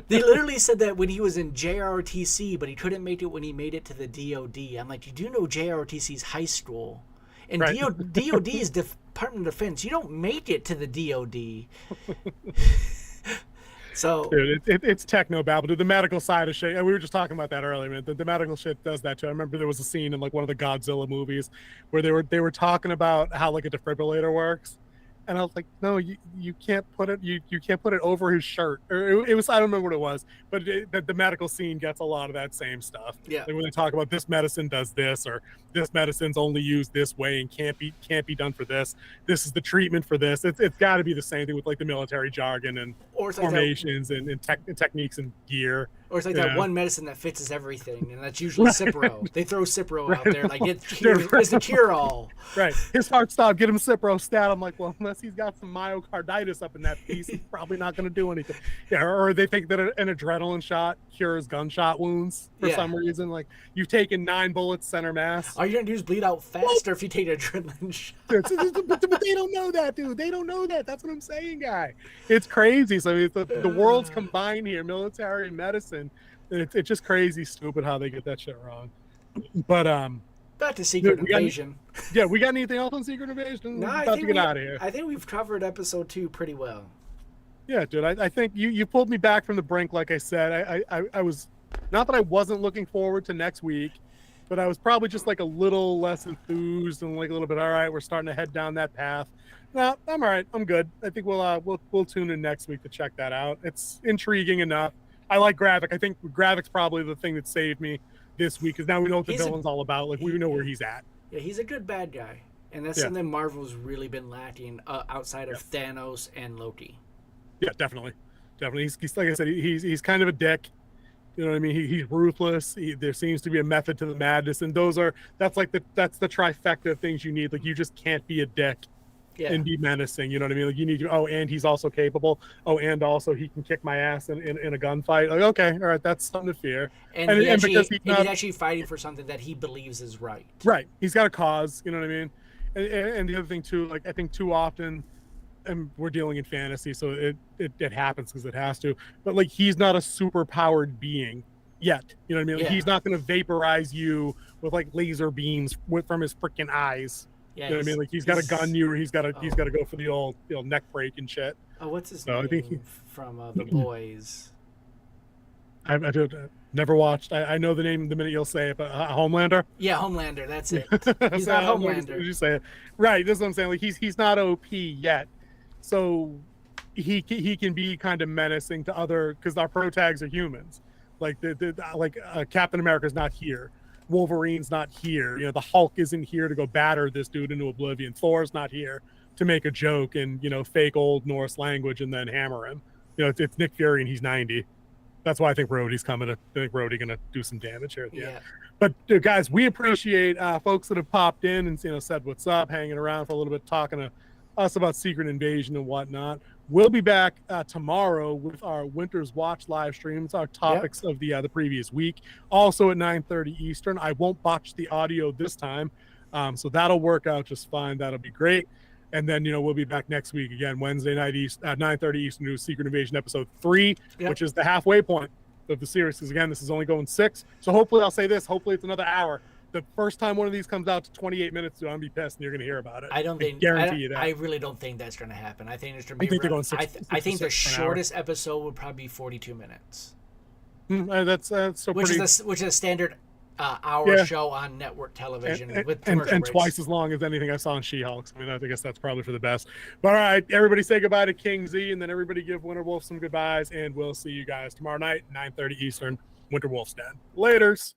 They literally said that when he was in JROTC, but he couldn't make it when he made it to the DOD. I'm like, you do know JROTC's high school. And right. DOD is Department of Defense. You don't make it to the DOD. So, dude, it's techno babble. Dude, the medical side of shit. We were just talking about that earlier, man. The medical shit does that too. I remember there was a scene in like one of the Godzilla movies where they were talking about how like a defibrillator works, and I was like, no, you can't put it you can't put it over his shirt. Or it was, I don't remember what it was, but the medical scene gets a lot of that same stuff. Yeah. Like when they talk about this medicine does this, or this medicine's only used this way and can't be done for this. This is the treatment for this. It's got to be the same thing with like the military jargon and formations and techniques and gear. Or it's like that one medicine that fixes everything, and that's usually Cipro. They throw Cipro out there like it's the cure-all. Right. His heart stopped. Get him Cipro stat. I'm like, well, unless he's got some myocarditis up in that piece, he's probably not going to do anything. Yeah. Or they think that an adrenaline shot cures gunshot wounds for some reason. Like you've taken 9 bullets center mass. All you're going to do is bleed out faster if you take an adrenaline shot. But they don't know that, dude. They don't know that. That's what I'm saying, guy. It's crazy. So the worlds combined here, military and medicine. It's just crazy stupid how they get that shit wrong. But back to Secret Invasion. We got anything else on Secret Invasion? No, About to get out of here. I think we've covered episode 2 pretty well. Yeah, dude. I think you pulled me back from the brink. Like I said, I was, not that I wasn't looking forward to next week, but I was probably just like a little less enthused and like a little bit. All right, we're starting to head down that path. No, I'm all right. I'm good. I think we'll tune in next week to check that out. It's intriguing enough. I like Gravik. I think Gravik's probably the thing that saved me this week because now we know what the villain's all about. Like we know where he's at. Yeah, he's a good bad guy, and that's something Marvel's really been lacking outside of Thanos and Loki. Yeah, definitely. He's like I said, he's kind of a dick. You know what I mean? He's ruthless. There seems to be a method to the madness, and that's the trifecta of things you need. Like you just can't be a dick. And be menacing, you know what I mean? Like you need to. Oh, and he's also capable. Oh, and also he can kick my ass in a gunfight. Like okay, all right, that's something to fear. And because he's actually fighting for something that he believes is right. Right, he's got a cause. You know what I mean? And the other thing too, like I think too often, and we're dealing in fantasy, so it happens because it has to. But like he's not a super powered being yet. You know what I mean? Like, he's not going to vaporize you with like laser beams from his freaking eyes. Yeah, you know what I mean? Like he's got to gun you, or he's got to go for the old neck break and shit. Oh, what's his name? I think from The Boys. I never watched. I know the name the minute you'll say it, but Homelander. Yeah, Homelander. That's it. He's not Homelander. Did you say it? Right. That's what I'm saying. Like he's not OP yet, so he can be kind of menacing to other because our pro tags are humans. Like Captain America's not here. Wolverine's not here. You know, the Hulk isn't here to go batter this dude into oblivion. Thor's not here to make a joke and, fake old Norse language and then hammer him. You know, it's Nick Fury and he's 90. That's why I think Rhodey's coming. I think Rhodey going to do some damage here at the end. But guys, we appreciate folks that have popped in and, said what's up, hanging around for a little bit, talking to us about Secret Invasion and whatnot. We'll be back tomorrow with our Winter's Watch live streams, our topics of the previous week, also at 9:30 Eastern. I won't botch the audio this time, so that'll work out just fine. That'll be great. And then, we'll be back next week again, Wednesday night at 9:30 Eastern to do Secret Invasion episode 3, which is the halfway point of the series. Because, again, this is only going 6. So hopefully I'll say this. Hopefully it's another hour. The first time one of these comes out to 28 minutes, dude, I'm gonna be pissed, and you're gonna hear about it. I guarantee you that. I really don't think that's gonna happen. I think it's gonna be. I think the shortest episode would probably be 42 minutes. That's so which pretty. Which is a standard hour show on network television with commercial and breaks. Twice as long as anything I saw on She-Hulk. I mean, I guess that's probably for the best. But all right, everybody say goodbye to King Z, and then everybody give Winter Wolf some goodbyes, and we'll see you guys tomorrow night, 9:30 Eastern, Winter Wolf's Den. Laters.